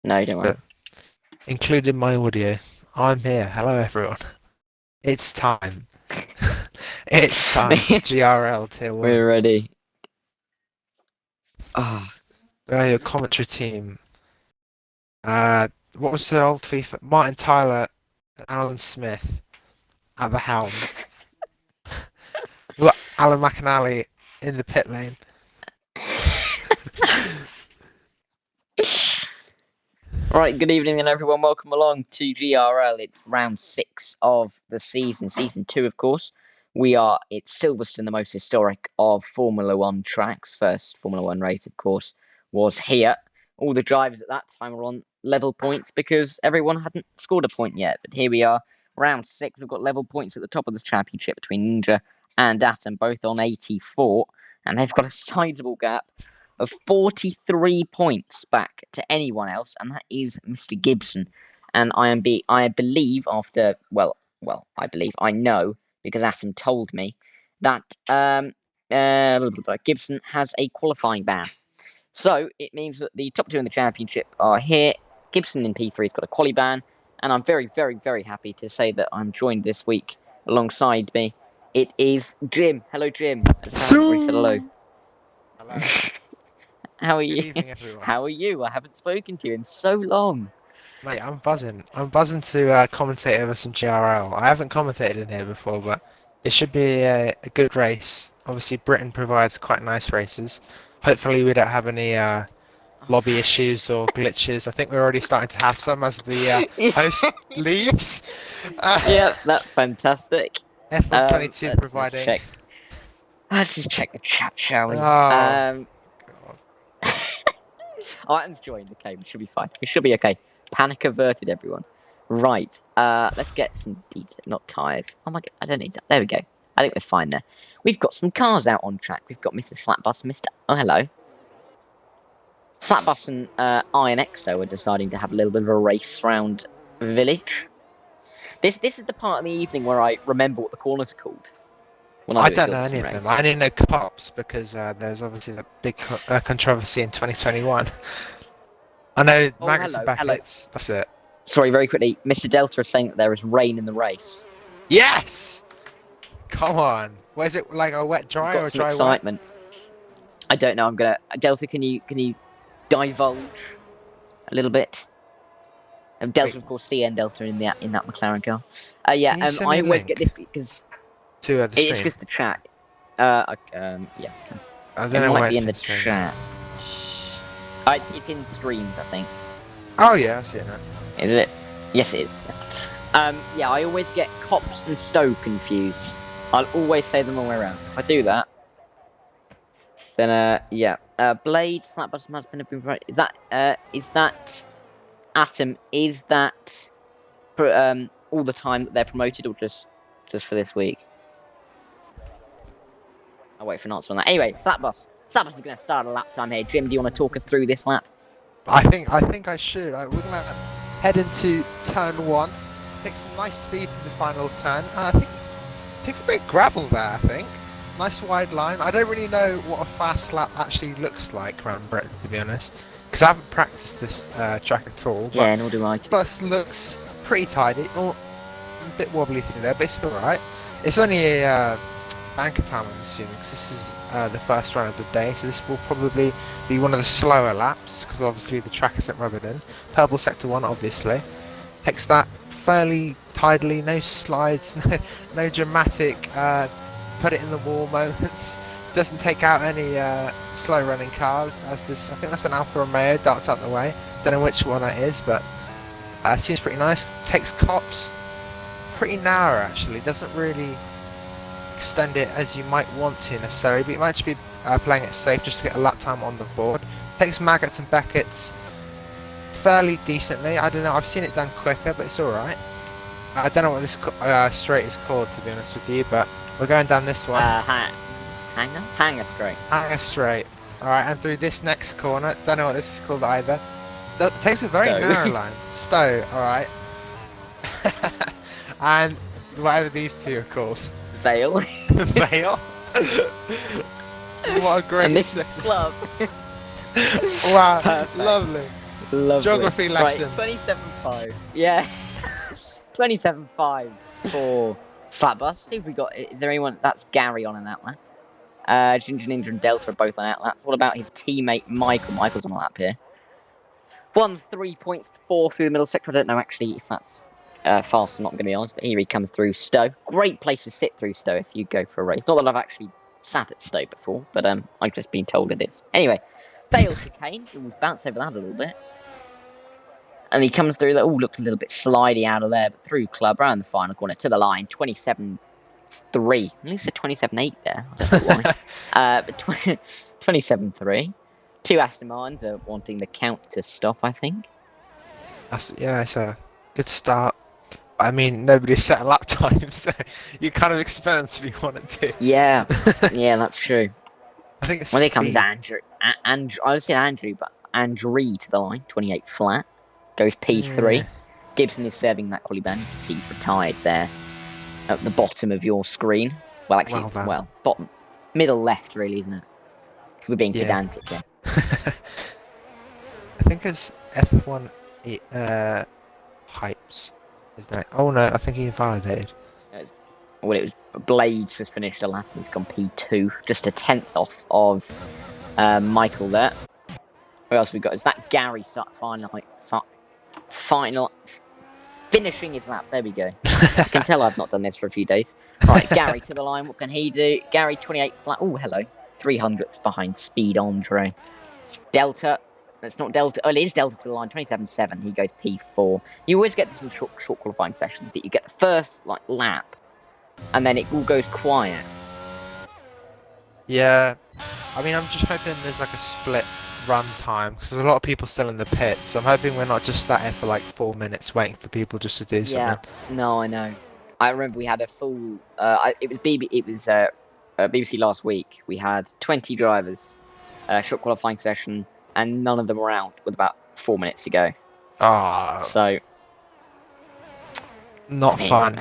No, don't worry. Including my audio. I'm here. Hello, everyone. It's time. It's time for GRL Tier 1. We're ready. Oh, We're your commentary team. What was the old FIFA? Martin Tyler and Alan Smith at the helm. We've got Alan McAnally in the pit lane. Right, good evening and everyone. Welcome along to GRL. It's round 6 of the season 2, of course. It's Silverstone, the most historic of Formula One tracks. First Formula One race, of course, was here. All the drivers at that time were on level points because everyone hadn't scored a point yet. But here we are, round 6. We've got level points at the top of the championship between Ninja and Atom, both on 84. And they've got a sizable gap of 43 points back to anyone else, and that is Mr. Gibson. And I believe I know because Atom told me that Gibson has a qualifying ban. So it means that the top two in the championship are here. Gibson in P3 has got a quali ban, and I'm very, very, very happy to say that I'm joined this week alongside me. It is Jim. Hello, Jim. I just haven't already said hello. Hello. How are Good you? evening, everyone. How are you? I haven't spoken to you in so long. Mate, I'm buzzing. I'm buzzing to commentate over some GRL. I haven't commentated in here before, but it should be a good race. Obviously, Britain provides quite nice races. Hopefully, we don't have any lobby issues or glitches. I think we're already starting to have some as the host leaves. Yeah, that's fantastic. F122 Let's just providing. check. Let's just check the chat, shall we? Oh, God. Items joined. Okay, we should be fine. We should be okay. Panic averted, everyone. Right. Let's get some detail. Not tyres. Oh my god, I don't need that. There we go. I think we're fine there. We've got some cars out on track. We've got Mr. Slapbus, Mr. Oh, hello. Slapbus and Iron Exo are deciding to have a little bit of a race round the village. This is the part of the evening where I remember what the corners are called. When I I do a don't know any Silverstone of them. race. I only know cops because there's obviously the big controversy in 2021. I know Oh, maggots and hello. Beckett's. That's it. Sorry, very quickly. Mr. Delta is saying that there is rain in the race. Yes! Come on. Where's it like a wet We've dry or got a some dry wet? excitement. I don't know. I'm gonna Delta. Can you divulge a little bit? Delta, Wait, of course, CN Delta in that McLaren car. Yeah. can you send me I a always get link this because to the it's stream? just the chat. Yeah. I It don't know might where be it's in the been streamed. chat. It's in streams, I think. Oh yeah, I see it now. Is it? Yes, it is. Yeah, I always get Cops and Stowe confused. I'll always say them all the way around. So if I do that, then yeah. Blade, Slapbus has been right. Is that Atom? Is that all the time that they're promoted, or just for this week? I'll wait for an answer on that. Anyway, Slapbus. Slapbus is going to start a lap time here. Jim, do you want to talk us through this lap? I think I should. We're gonna head into turn one. Take some nice speed in the final turn. I think it takes a bit of gravel there. I think. Nice wide line. I don't really know what a fast lap actually looks like around Britain, to be honest, because I haven't practiced this track at all. But Yeah, nor do I. plus looks pretty tidy. Or a bit wobbly through there, but it's alright. It's only a banker time, I'm assuming, because this is the first run of the day, so this will probably be one of the slower laps, because obviously the track isn't rubbered in. Purple sector 1, obviously. Takes that fairly tidily, no slides, no dramatic put it in the wall moments. Doesn't take out any slow running cars, as this, I think that's an Alfa Romeo, darts out the way. Don't know which one that is, but seems pretty nice. Takes cops pretty narrow actually, doesn't really extend it as you might want to necessarily, but you might just be playing it safe just to get a lap time on the board. Takes maggots and Beckett's fairly decently. I don't know, I've seen it done quicker, but it's alright. I don't know what this straight is called, to be honest with you, but we're going down this one. Hanger straight. Hanger straight. Alright, and through this next corner, don't know what this is called either. That takes a very Stowe. narrow line. Stowe, alright. And whatever these two are called. Vale. Vale. What a great And this section. club. Wow, Perfect. lovely. Lovely. Geography lesson. Right, 27.5. Yeah. 27.5 for Slapbus. See if we got. Is there anyone? That's Gary on an outlap. Ginger Ninja and Delta are both on outlaps. What about his teammate Michael? Michael's on a lap here. 3.4 through the middle sector. I don't know actually if that's fast or not, I'm going to be honest, but here he comes through Stowe. Great place to sit through Stowe if you go for a race. Not that I've actually sat at Stowe before, but I've just been told it is. Anyway, failed chicane. We've bounced over that a little bit. And he comes through that. Oh, looks a little bit slidey out of there, but through club around the final corner to the line. 27.3. At least a 27.8 there. I don't know why. But 27.3. Two Aston Martins are wanting the count to stop, I think. It's a good start. I mean, nobody set a lap time, so you kind of expect them to be 1 and 2. Yeah, yeah, that's true. I think it's here comes Andrew. I would say Andrew, but Andrew to the line, 28 flat. Goes P3. Yeah. Gibson is serving that quali band. You can see he's retired there at the bottom of your screen. Well, actually, bottom, middle left, really, isn't it? If we're being pedantic here. I think it's F1 hypes. Is that? Oh no, I think he invalidated. Well, it was Blades has finished a lap and he's gone P2, just a 10th off of Michael there. Who else we got? Is that Gary final finishing his lap? There we go. You can tell I've not done this for a few days. Right, Gary to the line. What can he do? Gary 28 flat. Oh, hello. 300th behind Speed Andre. Delta. That's not Delta. Oh, it is Delta to the line. 27.7. He goes P4. You always get this in short qualifying sessions that you get the first lap, and then it all goes quiet. Yeah, I mean, I'm just hoping there's a split run time because there's a lot of people still in the pit. So I'm hoping we're not just sat here for 4 minutes waiting for people just to do something. Yeah, no, I know. I remember we had a full. It was BBC last week. We had 20 drivers, short qualifying session, and none of them were out with about 4 minutes to go. Ah, so not fun.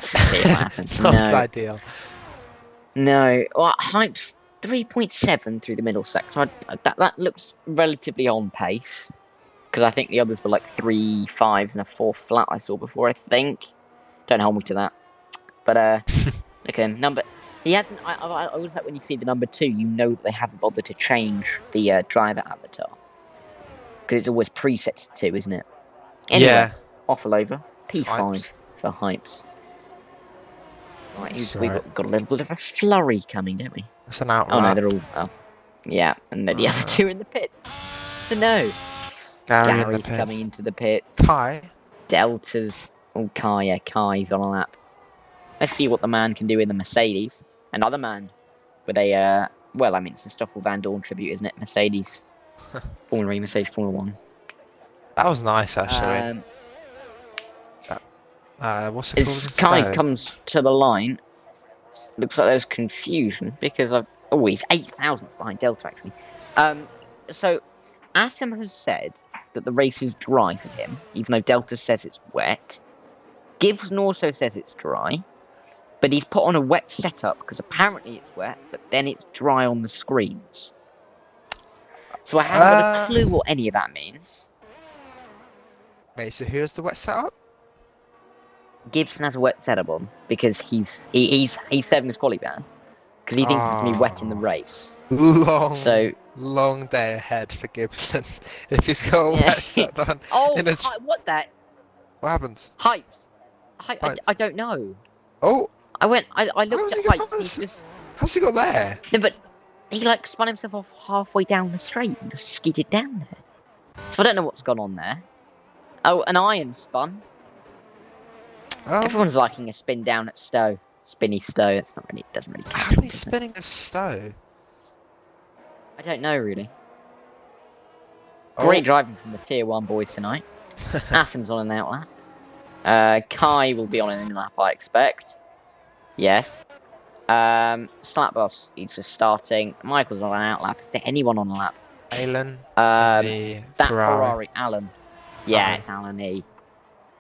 Not ideal. No, well, Hype's 3.7 through the middle sector. That looks relatively on pace because I think the others were 3 5s and a 4 flat I saw before. I think. Don't hold me to that. But look at him. He hasn't. I always like when you see the number 2, you know that they haven't bothered to change the driver avatar because it's always preset to 2, isn't it? Anyway, yeah. Offal over P5 Hypes. for Hypes. Right, we've got a little bit of a flurry coming, don't we? It's an outlap. Oh no, they're all. Oh, yeah, and then the other two in the pits. So no, Gary's coming into the pits. Kai. Delta's. Oh, Kai, yeah, Kai's on a lap. Let's see what the man can do in the Mercedes. Another man with a, well, I mean, it's a Stoffel Van Dorn tribute, isn't it? Mercedes. Mercedes Formula 1. That was nice, actually. What's it as Kai comes to the line, looks like there's confusion because he's 8,000th behind Delta, actually. So, Atom has said that the race is dry for him, even though Delta says it's wet. Gibson also says it's dry. But he's put on a wet setup because apparently it's wet, but then it's dry on the screens. So I haven't got a clue what any of that means. Wait, so who has the wet setup? Gibson has a wet setup on because he's serving his quali ban because he thinks it's going to be wet in the race. Long day ahead for Gibson if he's got a wet setup on. What that? What happened? Hypes. I don't know. Oh. I looked at Hypes. How's he got there? No, but he spun himself off halfway down the straight and just skidded down there. So I don't know what's gone on there. Oh, an iron spun. Oh. Everyone's liking a spin down at Stowe. Spinny Stowe. That's not really. It doesn't really catch. How are they spinning a Stowe? I don't know really. Great driving from the Tier 1 boys tonight. Athens on an outlap. Kai will be on an in-lap, I expect. Yes. Slapboss, he's just starting. Michael's on an outlap. Is there anyone on a lap? Alan. That Ferrari. Alan. Yeah, it's Alan E.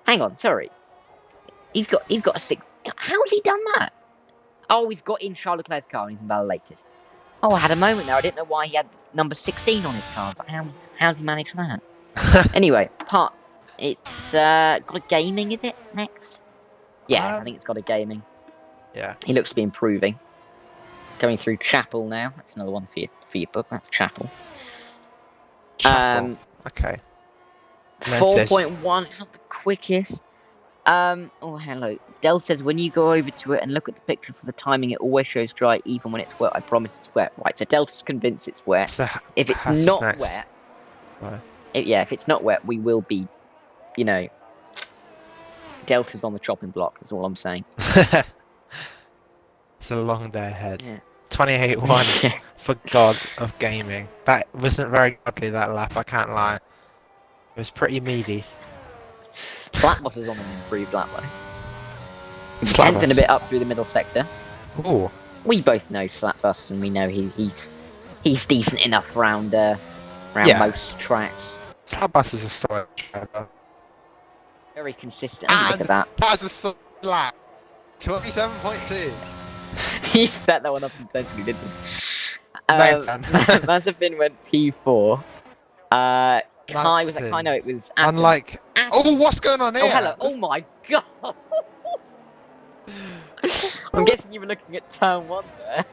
Hang on, sorry. He's got a 6. How's he done that? Oh, he's got in Charles Leclerc's car and he's invalidated. Oh, I had a moment there. I didn't know why he had number 16 on his car. How's he managed that? Anyway, it's got a gaming, is it, next? Yes, I think it's got a gaming. Yeah. He looks to be improving. Going through Chapel now. That's another one for your book. That's Chapel. Chapel. Okay. Noted. 4.1. It's not the quickest. Oh, hello. Dell says when you go over to it and look at the picture for the timing, it always shows dry, even when it's wet. I promise it's wet. Right. So Delta's convinced it's wet. If it's not wet, if it's not wet, we will be, Delta's on the chopping block. That's all I'm saying. It's a long day ahead. Yeah. 28-1 for gods of gaming. That wasn't very godly, that lap, I can't lie. It was pretty meaty. Slapboss is on an improved lap though. 10th and a bit up through the middle sector. Ooh. We both know Slapboss, and we know he's decent enough round most tracks. Slapboss is a story driver. Very consistent. Look at that. That's a solid lap. 27.2. You set that one up intentionally, didn't you? Mazepin went P4. Kai was like, no, it was Atom. Unlike... Oh, what's going on here? Oh, hello. Oh, my God. I'm guessing you were looking at turn 1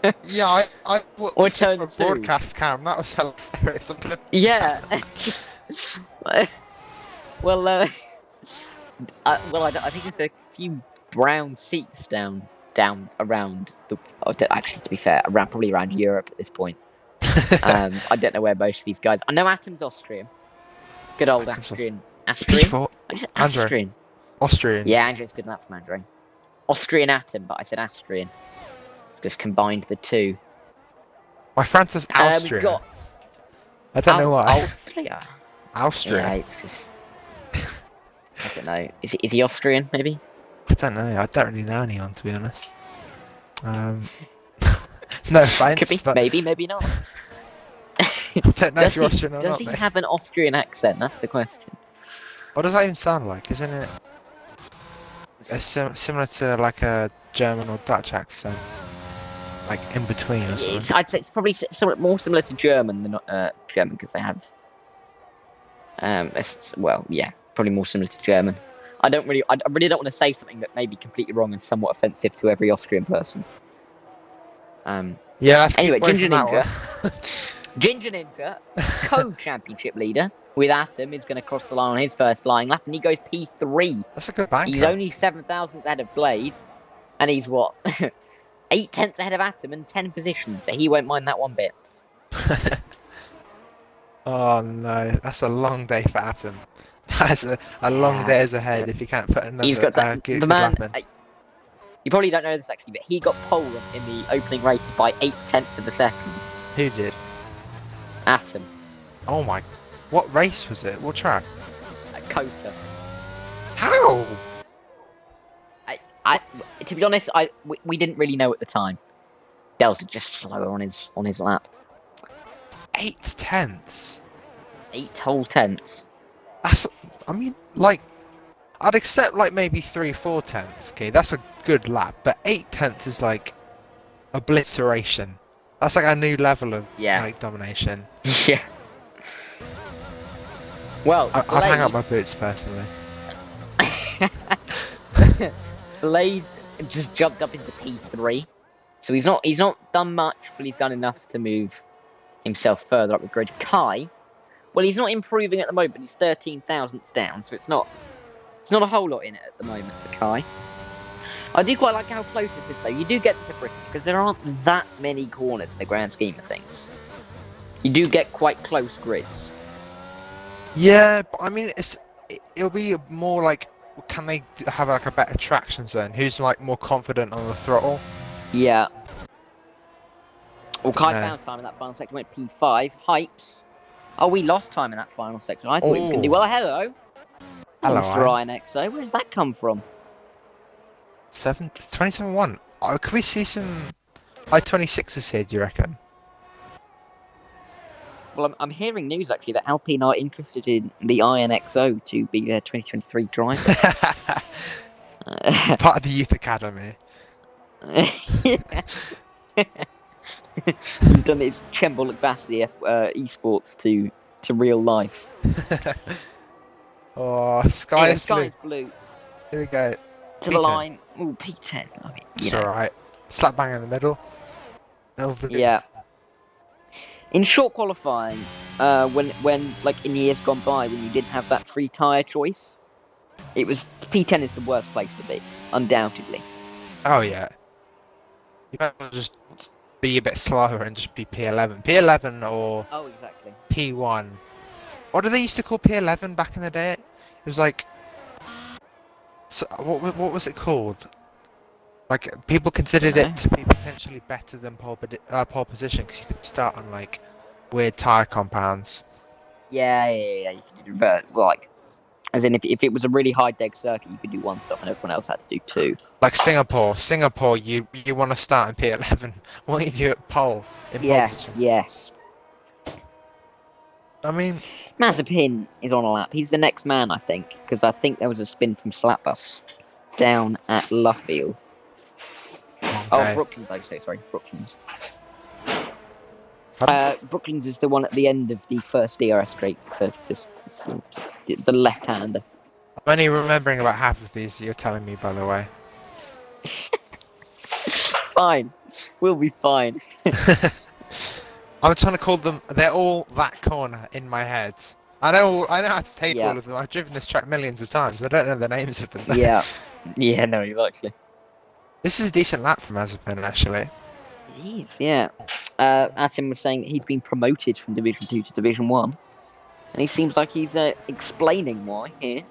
there. Yeah, I or turn 2. Broadcast cam. That was hilarious. Yeah. Well, I think there's a few brown seats down around the. Actually, to be fair, probably around Europe at this point. I don't know where most of these guys. I know Atom's Austrian. Good old Austrian. Austrian. Austrian. Yeah, Andrew's good enough from Andrew. Austrian Atom, but I said Austrian. Just combined the two. My friend says Austria. I don't know why. Austria. Yeah, it's just. I don't know. Is he Austrian, maybe? I don't know. I don't really know anyone, to be honest. No offense. Could be. But maybe not. I don't know if you're Austrian or not. Does he have an Austrian accent? That's the question. What does that even sound like? Isn't it similar to like a German or Dutch accent? Like in between or something? I'd say it's probably more similar to German than German because they have. Probably more similar to German. I really don't want to say something that may be completely wrong and somewhat offensive to every Austrian person. Anyway, Ginger Ninja. Ginger Ninja, co-championship leader with Atom, is going to cross the line on his first flying lap, and he goes P3. That's a good banker. He's only 7,000 ahead of Blade, and he's what 8/10 ahead of Atom and 10 positions. So he won't mind that one bit. Oh no, that's a long day for Atom. That's a long days ahead if you can't put another. He's got that. Good The man. lap in. You probably don't know this actually, but he got pole in the opening race by 8/10 of a second. Who did? Atom. Oh my! What race was it? What track? At Kota. How? To be honest, we didn't really know at the time. Delta just slower on his lap. 8/10. 8 whole tenths. I mean, like, I'd accept like maybe 3-4 tenths. Okay, that's a good lap, but 8/10 is like obliteration. That's like a new level of like domination. Yeah. Well, I'd hang up my boots personally. Blade just jumped up into P3, so he's not done much, but he's done enough to move himself further up the grid. Kai, well, he's not improving at the moment. He's 13 thousandths down, so it's not a whole lot in it at the moment for Kai. I do quite like how close this is, though. You do get this at British because there aren't that many corners in the grand scheme of things. You do get quite close grids. Yeah, but I mean, it'll be more like, can they have like a better traction zone? Who's like more confident on the throttle? Yeah. Well, Kai found time in that final sector, went P5. Hypes. Oh, we lost time in that final sector. I thought he was going to do well. Hello. Hello, Ryan XO. Where does that come from? 27-1. Oh, could we see some I-26s here, do you reckon? Well, I'm hearing news, actually, that Alpine are interested in the INXO to be their 2023 driver. Part of the youth academy. He's done its Chembol Bassy esports to to real life. Oh, sky Anyway, is blue. sky's blue. Here we go. To the P10. line. Ooh, P10. I mean, It's alright. Slap bang in the middle. Yeah. In short qualifying, when like in years gone by, when you didn't have that free tyre choice, it was P10 is the worst place to be, undoubtedly. Oh yeah. You might as well just be a bit slower and just be P11. P11 or Oh, exactly. P1. What did they used to call P11 back in the day? It was like, so, what was it called? Like people considered it to be potentially better than pole position because you could start on like weird tire compounds. Yeah. You could do revert, like, as in if it was a really high deg circuit, you could do one stop and everyone else had to do two. Like Singapore, you want to start in P11. What do you do at pole? In pole position? Yes. I mean, Mazepin is on a lap. He's the next man, I think, because I think there was a spin from Slapbus down at Luffield. okay. Oh, Brooklands, I say, sorry, Brooklands. Brooklands is the one at the end of the first DRS straight for the left-hander. I'm only remembering about half of these you're telling me, by the way. It's fine. We'll be fine. I'm trying to call them. They're all that corner in my head. I know how to take all of them. I've driven this track millions of times. I don't know the names of them. Yeah. Yeah, no, exactly. This is a decent lap from Mazepin, actually. It is, yeah. Atim was saying he's been promoted from Division 2 to Division 1. And he seems like he's explaining why here.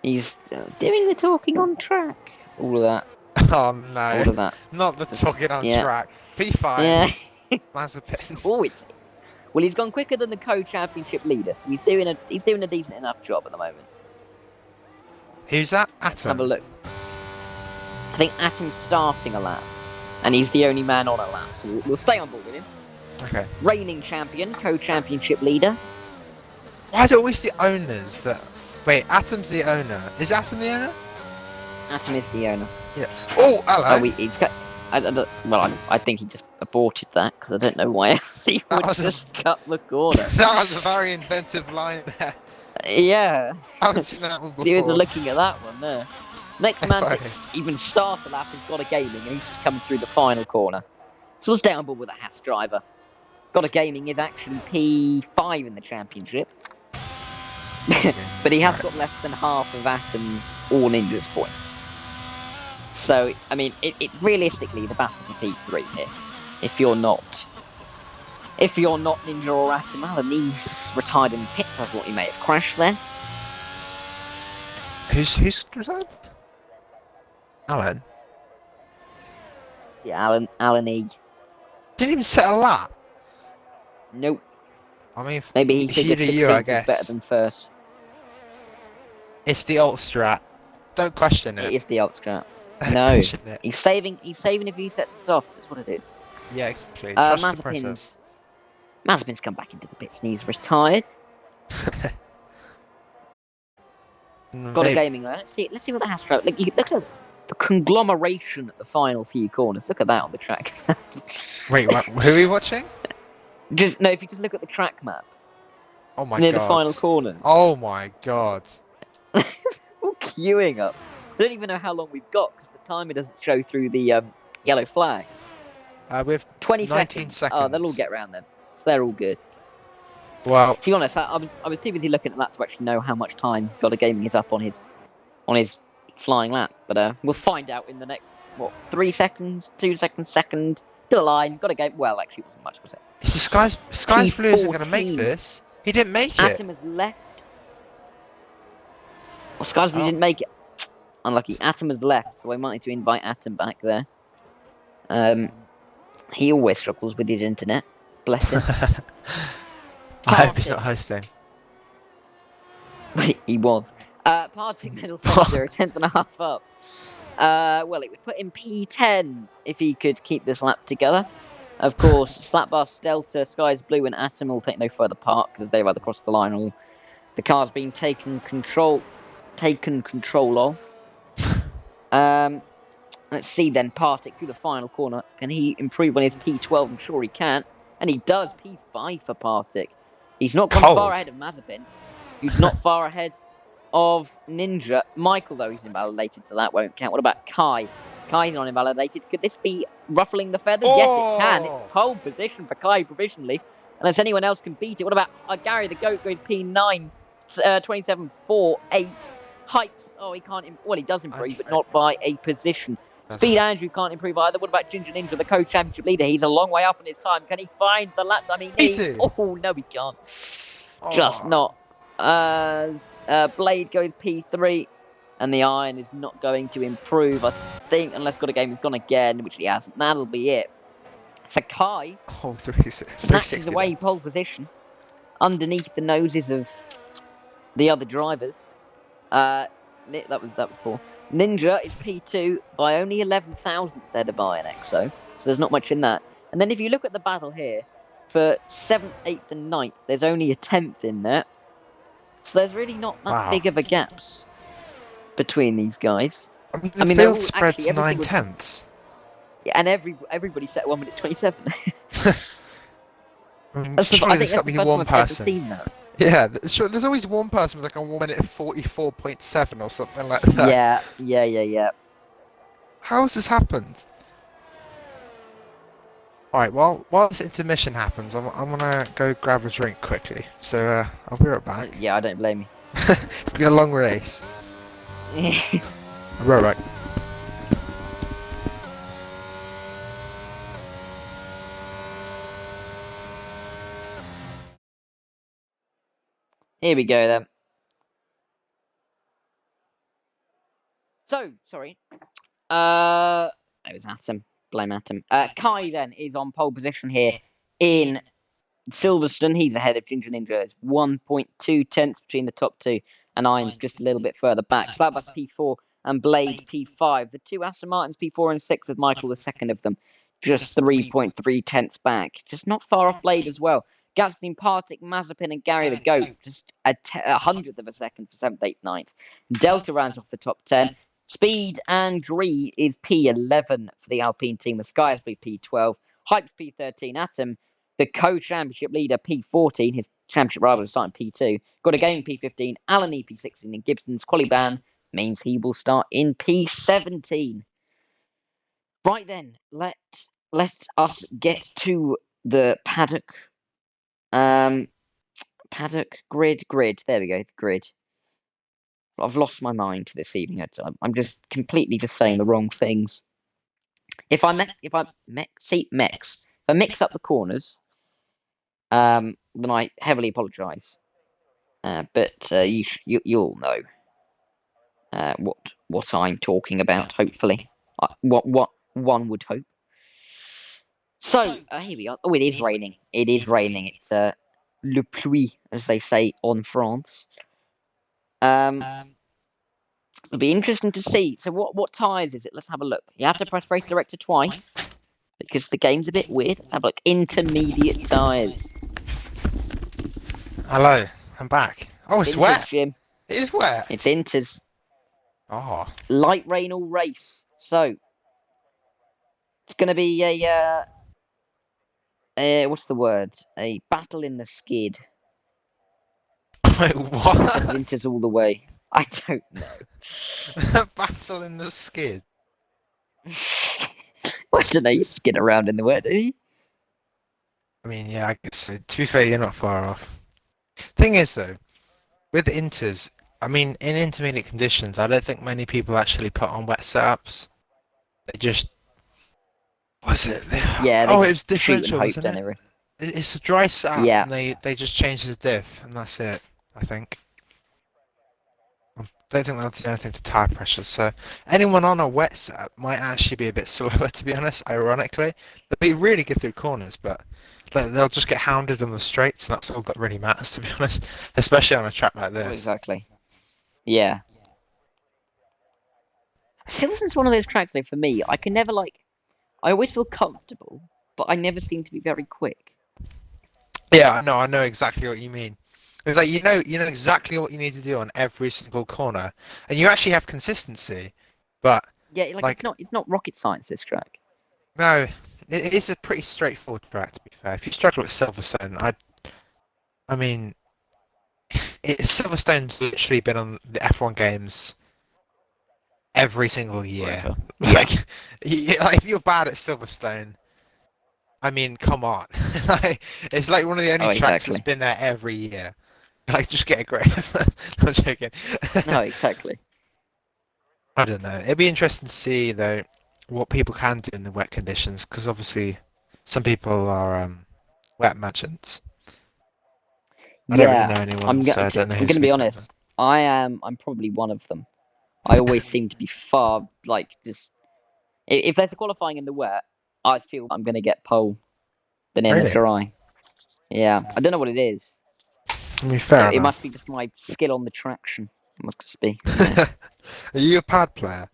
He's doing the talking on track. All of that. Oh no. All of that. Not the talking on track. P5. Yeah. Mazepin. Oh, well, he's gone quicker than the co-championship leader, so he's doing a decent enough job at the moment. Who's that? Atom. Have a look. I think Atom's starting a lap, and he's the only man on a lap, so we'll stay on board with him. Okay. Reigning champion, co-championship leader. Why is it always the owners that... Wait, Atom's the owner. Is Atom the owner? Atom is the owner. Yeah. Oh, hello. Oh, he's got... I think he just aborted that, because I don't know why else he would just cut the corner. That was a very inventive line there. Yeah. I haven't seen that one before. Stewards are looking at that one there. Next man to even start a lap has got a gaming, and he's just coming through the final corner. So we'll stay on board with a Haas driver. Got a gaming is actually P5 in the championship. But he has got less than half of Atom's all ninjas points. So, I mean, it's realistically the battle for P3 here. If you're not Ninja or Atom, Alan, he's retired in the pits. I thought he may have crashed then. Who's retired? Alan? Yeah, Alan E. Didn't even set a lap. Nope. I mean, maybe he figured 16th was better than first. It's the alt strat. Don't question it. It is the alt strat. No, he's saving if he sets this off. That's what it is. Yeah, exactly. Mazepin's come back into the pits and he's retired. Got a gaming there. Let's see what the Haas driver. Look at the conglomeration at the final few corners. Look at that on the track. Wait, who are you watching? If you just look at the track map. Oh my god. Near the final corners. Oh my god. All queuing up. I don't even know how long we've got because the timer doesn't show through the yellow flag. We have 20 seconds. Oh, they'll all get round then. So they're all good. Well, to be honest, I was too busy looking at that to actually know how much time God of Gaming is up on his flying lap. But we'll find out in the next 3 seconds, 2 seconds, second to the line. God of Game. Well, actually, it wasn't much, was it? It's the Skies Blue isn't going to make this. He didn't make it. Atom has left. Well, Skies Blue didn't make it. Unlucky. Atom has left, so I might need to invite Atom back there. He always struggles with his internet. Bless him. I hope he's not hosting. He was. Parting middle sector, a 10th and a half up. Well, it would put him P10 if he could keep this lap together. Of course, Slapbus, Delta, Skies Blue, and Atom will take no further part because they've either crossed the line or the car's been taken control of. Let's see then, Partick through the final corner. Can he improve on his P12? I'm sure he can. And he does. P5 for Partick. He's not gone far Cold. ahead of Mazepin, who's not far ahead of Ninja. Michael, though, he's invalidated, so that won't count. What about Kai? Kai's not invalidated. Could this be ruffling the feathers? Yes, it can. It's Oh! pole position for Kai provisionally, unless anyone else can beat it. What about Gary the Goat goes P9, 27.48. Hypes. Oh, he can't. Well, he does improve, but not by a position. Speed Andrew can't improve either. What about Ginger Ninja, the co-championship leader? He's a long way up in his time. Can he find the lap time he needs? Oh, no, he can't. Just not. As Blade goes P3, and the Iron is not going to improve, I think, unless God Game has gone again, which he hasn't. That'll be it. Sakai snatches away pole position underneath the noses of the other drivers. That was poor. Ninja is P2 by only 11 thousandths ahead of Iron Exo, so there's not much in that. And then if you look at the battle here, for 7th, 8th, and 9th, there's only a 10th in there. So there's really not that big of a gaps between these guys. I mean the field spread's 9/10. Yeah, and everybody set 1 minute 27. I mean, surely there's got to be one person. Seen that. Yeah, sure. There's always one person with like a 1 minute 44.7 or something like that. Yeah. How has this happened? Alright, while this intermission happens, I'm gonna go grab a drink quickly. So I'll be right back. Yeah, I don't blame you. It's gonna be a long race. I'll be right back. Here we go then. So, sorry. It was Atom. Blame Atom. Kai then is on pole position here in Silverstone. He's ahead of Ginger Ninja. It's 1.2 tenths between the top two, and Iron's just a little bit further back. Slabas P4 and Blade P5. The two Aston Martins P4 and 6 with Michael, the second of them, just 3.3 tenths back. Just not far off Blade as well. Gasly, Partick, Mazepin, and Gary the Goat, just a hundredth of a second for 7th, 8th, 9th. Delta rounds off the top 10. Speed and Dree is P11 for the Alpine team. The Sky is P12. Hype's P13. Atom, the co-championship leader, P14. His championship rival is starting P2. Got a game P15. Alan E P16. And Gibson's quali ban means he will start in P17. Right then, let us get to the paddock. Paddock grid. There we go. The grid. I've lost my mind this evening. I'm just completely just saying the wrong things. If I mix up the corners, then I heavily apologise. But you'll know what I'm talking about. Hopefully, what one would hope. So here we are. Oh, it is raining. It's le pluie, as they say on France. It'll be interesting to see. So what tyres is it? Let's have a look. You have to press race director twice because the game's a bit weird. Let's have a look. Intermediate tyres. Hello, I'm back. Oh, it's wet. Jim. It is wet. It's Inters. Oh. Light rain all race. So it's going to be a what's the word? A battle in the skid. Wait, what? Inters all the way. I don't know. Battle in the skid. I don't know. You skid around in the wet, do you? I mean, yeah, I guess so. To be fair, you're not far off. Thing is, though, with Inters, I mean, in intermediate conditions, I don't think many people actually put on wet setups. They just... Was it? Yeah. Oh, it was differential, wasn't it? It's a dry setup, yeah. And they just changed the diff, and that's it, I think. I don't think they'll do anything to tyre pressure, so anyone on a wet setup might actually be a bit slower, to be honest, ironically. They'll be really good through corners, but they'll just get hounded on the straights, and that's all that really matters, to be honest, especially on a track like this. Exactly. Yeah. Silverstone's one of those tracks, though, for me, I can never, I always feel comfortable, but I never seem to be very quick. Yeah, no, I know exactly what you mean. It's like you know exactly what you need to do on every single corner, and you actually have consistency. But yeah, it's not rocket science, this track. No, it is a pretty straightforward track, to be fair. If you struggle with Silverstone, I mean, Silverstone's literally been on the F1 games every single year. Forever. Yeah. Like, like if you're bad at Silverstone, I mean, come on. Like, it's like one of the Oh, only tracks that's exactly. been there every year. Like, just get a grip. I'm joking. No, exactly. I don't know. It'd be interesting to see though what people can do in the wet conditions, because obviously some people are wet merchants. I don't really Yeah, know anyone, so I don't know I'm who to gonna be speak about. honest. I'm probably one of them. I always seem to be far like just if there's a qualifying in the wet, I feel I'm gonna get pole than in the Really? dry. Yeah, I don't know what it is. I mean, fair It must enough. be just my skill on the traction. It must just be. Yeah, Are you a pad player?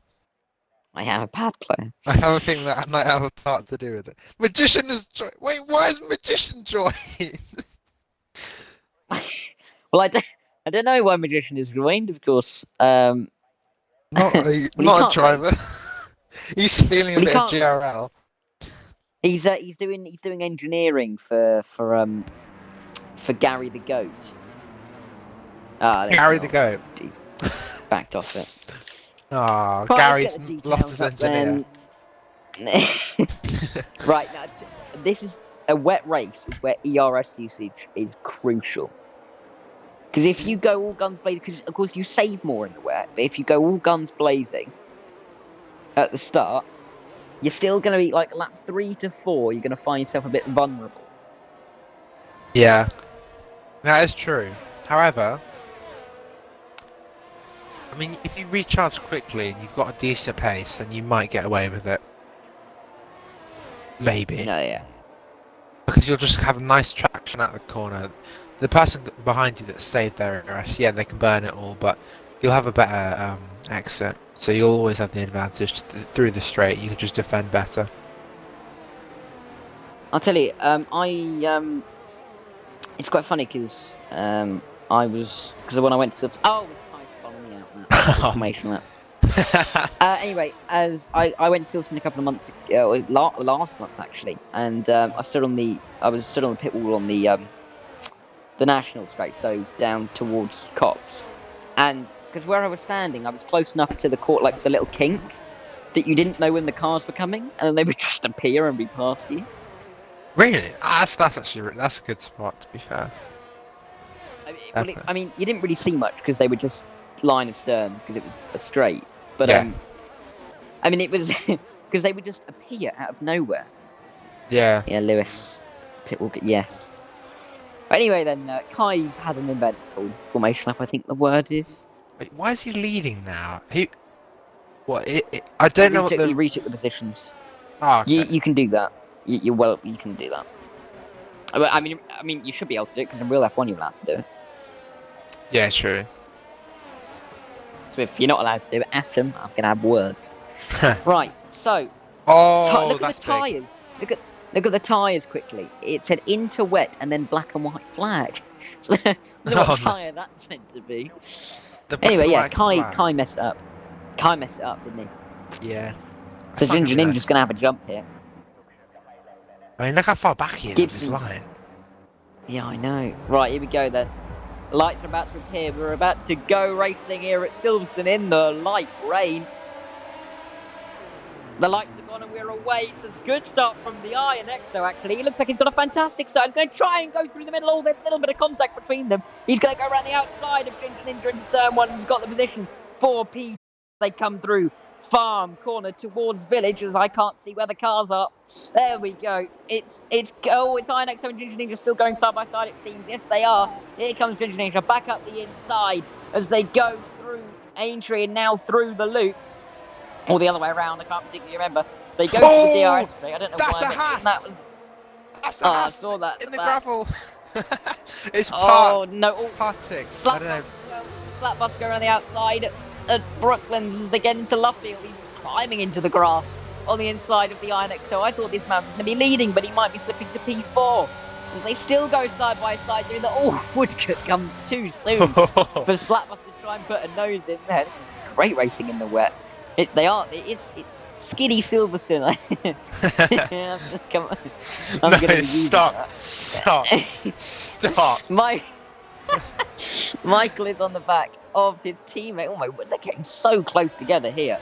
I am a pad player. I have a thing that might have a part to do with it. Magician is joy. Wait, why is magician joy? Well, I don't know why magician is ruined. Of course, well he Not a can't race. driver. He's feeling a Well, he bit of can't race. GRL. He's doing engineering for Gary the Goat. Ah, there we Gary the go. goat. Jeez, backed off it. Oh, Right, let's get Gary's the lost details his up engineer. then. Right now, this is a wet race. Is where ERS usage is crucial. Because if you go all guns blazing, because of course you save more in the wet, but if you go all guns blazing at the start, you're still going to be like lap 3 to 4. You're going to find yourself a bit vulnerable. Yeah, that is true. However, I mean, if you recharge quickly and you've got a decent pace, then you might get away with it. Maybe. No, yeah. Because you'll just have nice traction out the corner. The person behind you that saved their RS, yeah, they can burn it all, but you'll have a better exit. So you'll always have the advantage through the straight. You can just defend better. I'll tell you, it's quite funny because because when I went to was Kai's following me out that information that. Anyway, as I went to Silverstone a couple of months ago, last month actually, and I was stood on the pit wall on the national straight, so down towards Cops, and because where I was standing, I was close enough to the court, like the little kink, that you didn't know when the cars were coming, and then they would just appear and be past you. Really? That's actually that's a good spot, to be fair. I mean, you didn't really see much because they were just line of stern because it was a straight. But Yeah. I mean, it was because they would just appear out of nowhere. Yeah. Yeah, Lewis, pit will get yes. But anyway, then Kai's had an eventful formation up. I think the word is. Wait, why is he leading now? What? I don't know what He the. retook the positions. Oh, okay. You can do that. You can do that. I mean, you should be able to do it because in real F1 you're allowed to do it. Yeah, true. So if you're not allowed to do it, Atom, I'm gonna have words. Right. So Oh, look at that's the big. tyres. Look at the tyres quickly. It said into wet and then black and white flag. So I don't know Oh, what no. tyre that's meant to be. The black Anyway, and yeah, white flag. Kai messed it up. Kai messed it up, didn't he? Yeah. So That's not gonna Ginger be Ninja's nice. gonna have a jump here. I mean, look how far back he is of his Gibson's. line. Yeah, I know. Right, here we go then. The lights are about to appear. We're about to go racing here at Silverstone in the light rain. The lights are gone and we're away. It's a good start from the Iron Exo, actually. He looks like he's got a fantastic start. He's going to try and go through the middle. Oh, there's a little bit of contact between them. He's going to go around the outside of Ginger Ninja into turn one. He's got the position. 4P. They come through. Farm corner towards Village, as I can't see where the cars are. There we go. It's Iron Exo and Ginger Ninja still going side by side, it seems. Yes, they are. Here comes Ginger Ninja back up the inside as they go through Aintree and now through the loop. Or the other way around, I can't particularly remember. They go to the DRS straight. I don't know That's why a I mentioned that was. That's a I saw that in the back. gravel. It's Oh no! Partics. I don't know. Slap bus go around the outside at Brooklands as they get into Luffield. He's climbing into the grass on the inside of the Iron Exo. I thought this man was going to be leading, but he might be slipping to P4. As they still go side by side doing the. Oh, Woodcut comes too soon for Slapbus to try and put a nose in there. This is great racing in the wet. They are. It's Skinny Silverstone. Yeah, I've just come. I'm No, gonna be using stop, stop, that. stop. My Michael is on the back of his teammate. Oh my! They're getting so close together here.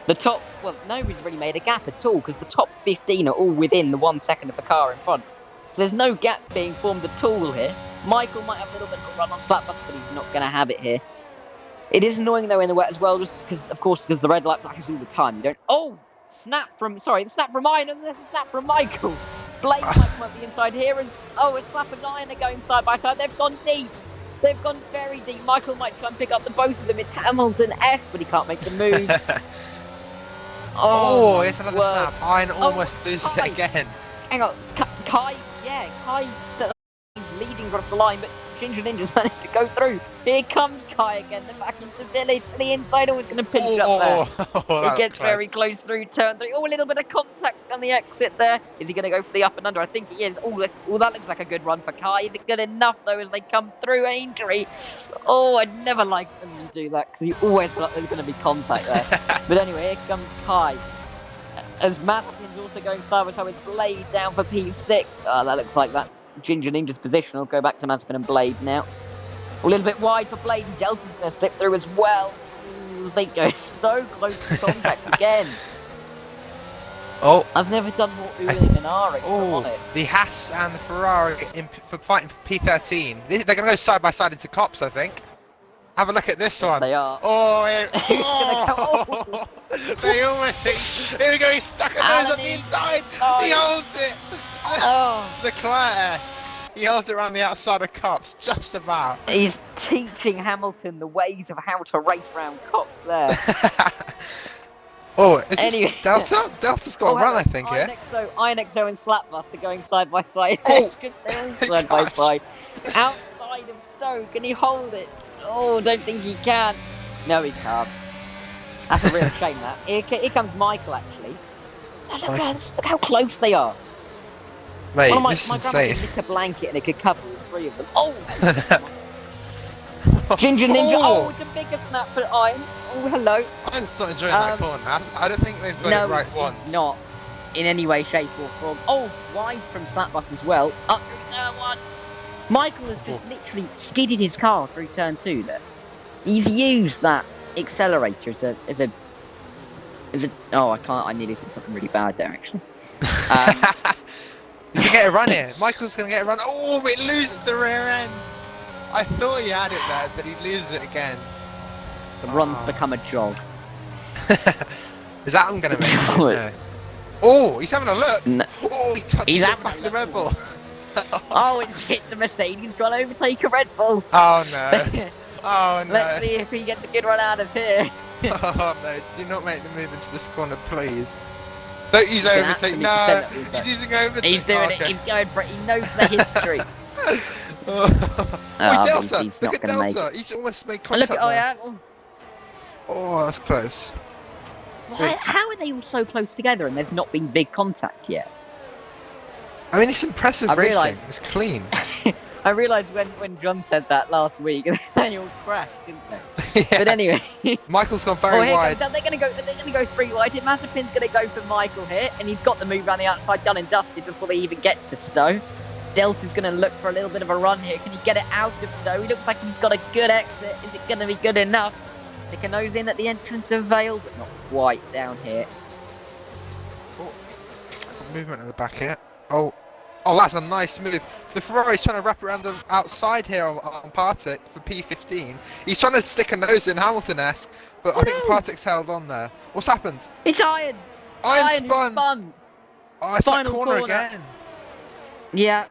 The top. Well, nobody's really made a gap at all because the top 15 are all within the 1 second of the car in front. So there's no gaps being formed at all here. Michael might have a little bit of a run on Slapbus, but he's not going to have it here. It is annoying though in the wet as well, just because, of course, because the red light flashes all the time. You don't. Oh, snap from mine, and there's a snap from Michael. Blade might come up the inside here as a slap and Iron are going side by side. They've gone deep. They've gone very deep. Michael might try and pick up the both of them. It's Hamilton-esque, but he can't make the move. Oh, it's another word. snap. Iron almost loses it again. Hang on, Kai set the leading across the line, but Ginger Ninja's managed to go through. Here comes Kai again. They're back into Village to the inside. Always going to pinch up there. It gets very close through turn 3. Oh, a little bit of contact on the exit there. Is he going to go for the up and under? I think he is. Oh, that looks like a good run for Kai. Is it good enough, though, as they come through Aintree? Oh, I'd never like them to do that, because you always feel like there's going to be contact there. But anyway, here comes Kai. As Mazepin's also going side by side with Blade down for P6. Oh, that looks like that's Ginger Ninja's position. I'll go back to Mazepin and Blade now. A little bit wide for Blade, and Delta's going to slip through as well. As they go so close to contact again. Oh, I've never done more oohing and ahhing. oh, the Haas and the Ferrari for fighting for P13. They're going to go side by side into Cops, I think. Have a look at this one. They are. Oh, they almost hit. Here we go. He's stuck at those on the inside. He holds it. The Claire-esque. He holds it around the outside of Cops, just about. He's teaching Hamilton the ways of how to race around Cops there. Oh, is this Delta? Delta's got a run, I think, here. Iron XO and Slapbus are going side by side. Oh, they're all side by side. Outside of Stowe, can he hold it? Oh, don't think he can. No, he can't. That's a real shame, that. Here comes Michael, actually. Oh, look how close they are. Mate, my this is grandma insane. lit a blanket and it could cover all 3 of them. Oh! Ginger Ninja. Oh, it's a bigger snap for Iron. Oh, hello. I'm just not enjoying that corner. I don't think they've got it right once. It's not. In any way, shape or form. Oh, wide from Slapbus as well. Up through turn 1. Michael has just literally skidded his car through turn 2 there. He's used that accelerator as a oh, I nearly said something really bad there, actually. He's gonna get a run here. Michael's gonna get a run. Oh, it loses the rear end. I thought he had it there, but he loses it again. The run's become a jog. Is that I'm gonna make it? No. Oh, he's having a look. No. Oh, he touches the back of the Red Bull. Oh, it's a Mercedes trying to overtake a Red Bull. Oh no. Oh no. Let's see if he gets a good run out of here. Oh no, do not make the move into this corner, please. Don't use overtake. No, he's using overtake. He's doing it. He's going for it. He knows the history. Delta. Look at Delta. He's almost made contact. Look at Oh, that's close. How are they all so close together and there's not been big contact yet? I mean, it's impressive racing. It's clean. I realised when John said that last week, they all crashed, didn't they? Yeah. But anyway, Michael's gone very wide. They're going to go 3 wide. Here, Mazepin's going to go for Michael here, and he's got the move around the outside done and dusted before they even get to Stowe. Delta's going to look for a little bit of a run here. Can he get it out of Stowe? He looks like he's got a good exit. Is it going to be good enough? Stick a nose in at the entrance of Vale, but not quite down here. Oh, movement at the back here. Oh, that's a nice move. The Ferrari's trying to wrap around the outside here on Partick for P15. He's trying to stick a nose in Hamilton-esque, but I think Partick's held on there. What's happened? It's Iron! Iron spun! Oh, it's that corner again. Yeah.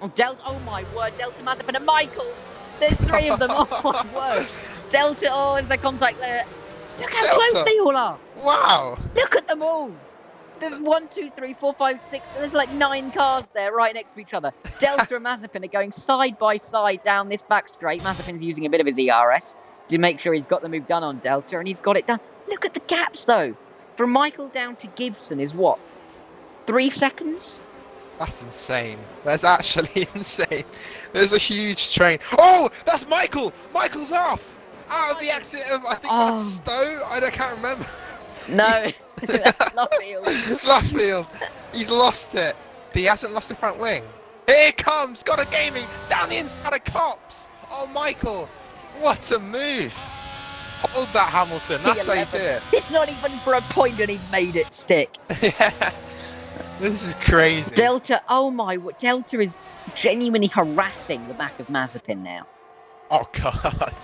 Oh my word, Delta, Mazepin and Michael! There's 3 of them, oh my word! Delta, is there contact there? Look how close they all are! Wow! Look at them all! There's 1, 2, 3, 4, 5, 6. There's like 9 cars there right next to each other. Delta and Mazepin are going side by side down this back straight. Mazepin's using a bit of his ERS to make sure he's got the move done on Delta, and he's got it done. Look at the gaps, though. From Michael down to Gibson is what? 3 seconds? That's insane. That's actually insane. There's a huge train. Oh, that's Michael! Michael's off! Out of the exit of, I think that's Stowe? I can't remember. No, that's Luffield. Luffield, he's lost it. But he hasn't lost the front wing. Here comes, got a gaming down the inside of Cops. Oh, Michael, what a move! Hold that, Hamilton. That's how you do it. It's not even for a point, and he made it stick. Yeah, this is crazy. Delta, oh my, Delta is genuinely harassing the back of Mazepin now. Oh God.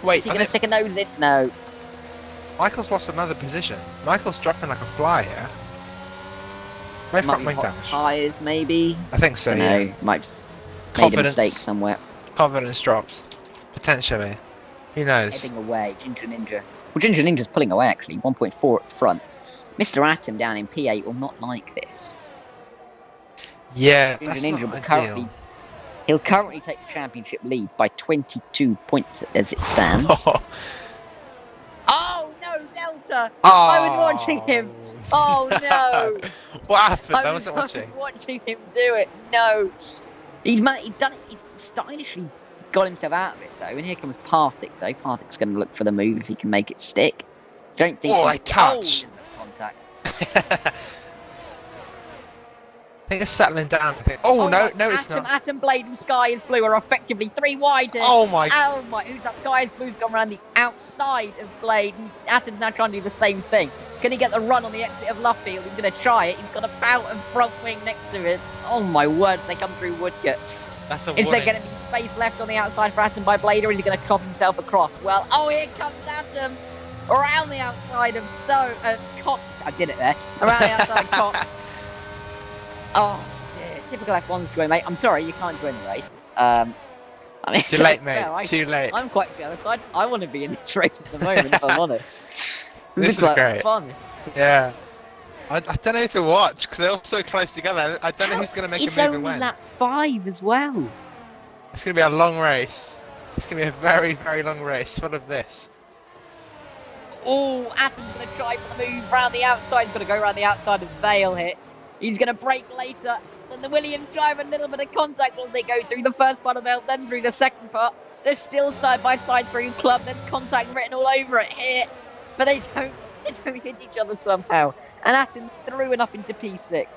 Wait, Is he going to stick a nose in? No. Michael's lost another position. Michael's dropping like a fly here. My front wing damage. Tyres, maybe. I think so. No, Yeah. might made a mistake somewhere. Confidence dropped. Potentially. Who knows? Heading away, Ginger Ninja. Well, Ginger Ninja's pulling away actually. 1.4 at the front. Mr. Atom down in P8 will not like this. Yeah, Ginger that's Ninja not ideal. He'll currently take the championship lead by 22 points as it stands. Oh no, Delta! Oh. I was watching him. Oh no! What happened? I was wasn't watching. watching him do it. No, he's done it. He's stylishly got himself out of it though. And here comes Partick though. Partick's going to look for the move if he can make it stick. Don't think. Oh, I touch. In the contact. I think it's settling down. Oh no, no, it's Atom, not. Atom, Blade, and Sky is Blue are effectively 3 wide here. Oh my! Oh my! Who's that? Sky is Blue's gone around the outside of Blade, and Atom's now trying to do the same thing. Can he get the run on the exit of Luffield? He's going to try it. He's got a bout and front wing next to it. Oh my word! They come through Woodcote. That's a Is there warning. going to be space left on the outside for Atom by Blade, or is he going to chop himself across? Well, oh, here comes Atom around the outside of Cox. I did it there. Around the outside of Cox. Oh. Typical F1's join, mate. I'm sorry, you can't join the race. I mean, Too late, mate. Too late. I'm quite jealous. I want to be in this race at the moment, if I'm honest. This is great. Fun. Yeah. I don't know who to watch because they're all so close together. I don't know who's going to make a move and when. It's only lap 5 as well. It's going to be a long race. It's going to be a very, very long race full of this. Oh, Atom's going to try for the move round the outside. He's going to go around the outside of Vale here. He's going to brake later. And the Williams drive a little bit of contact as they go through the first part of the belt, then through the second part. They're still side by side through club. There's contact written all over it here, but they don't hit each other somehow. And Atom's through and up into P6.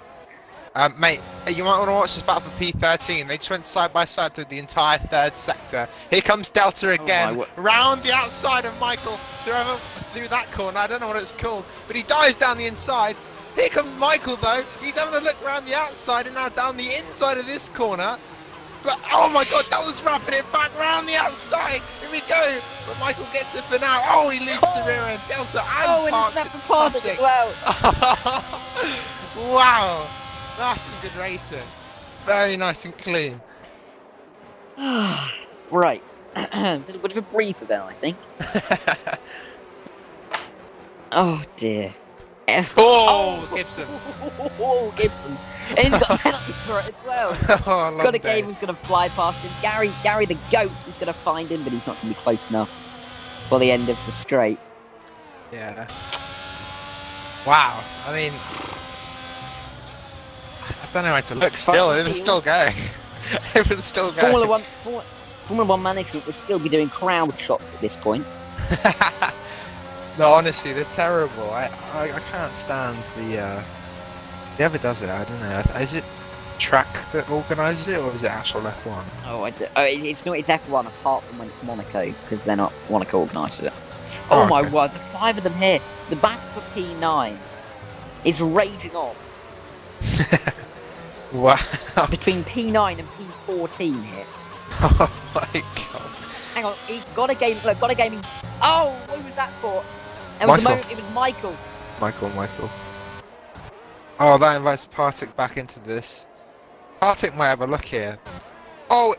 Mate, you might want to watch this battle for P13. They just went side by side through the entire third sector. Here comes Delta again, round the outside of Michael through that corner. I don't know what it's called, but he dives down the inside. Here comes Michael though. He's having a look around the outside and now down the inside of this corner. But oh my god, that was wrapping it back round the outside. Here we go. But Michael gets it for now. Oh, he loses the rear end. Delta and and a snap from Partick as well. Wow. That's some good racing. Very nice and clean. Right. A little bit of a breather then, I think. Oh dear. Oh, Gibson. Oh, Gibson. And he's got a penalty for it as well. Got a game who's going to fly past him. Gary the GOAT is going to find him, but he's not going to be close enough for the end of the straight. Yeah. Wow. I mean, I don't know where to look still. It's still going. Everything's still going. Formula 1 management would still be doing crowd shots at this point. No, honestly, they're terrible. I can't stand the whoever does it. I don't know. Is it track that organises it, or is it actual F1? It's not. It's F1 apart from when it's Monaco, because they're not Monaco organises it. Oh, Oh my okay. word! The 5 of them here. The back for P9 is raging on Wow. between P9 and P14 here. Oh my god. Hang on, he's got a game. Look, got a game. Oh, what was that for? It was Michael. Michael. Oh, that invites Partick back into this. Partick might have a look here. Oh,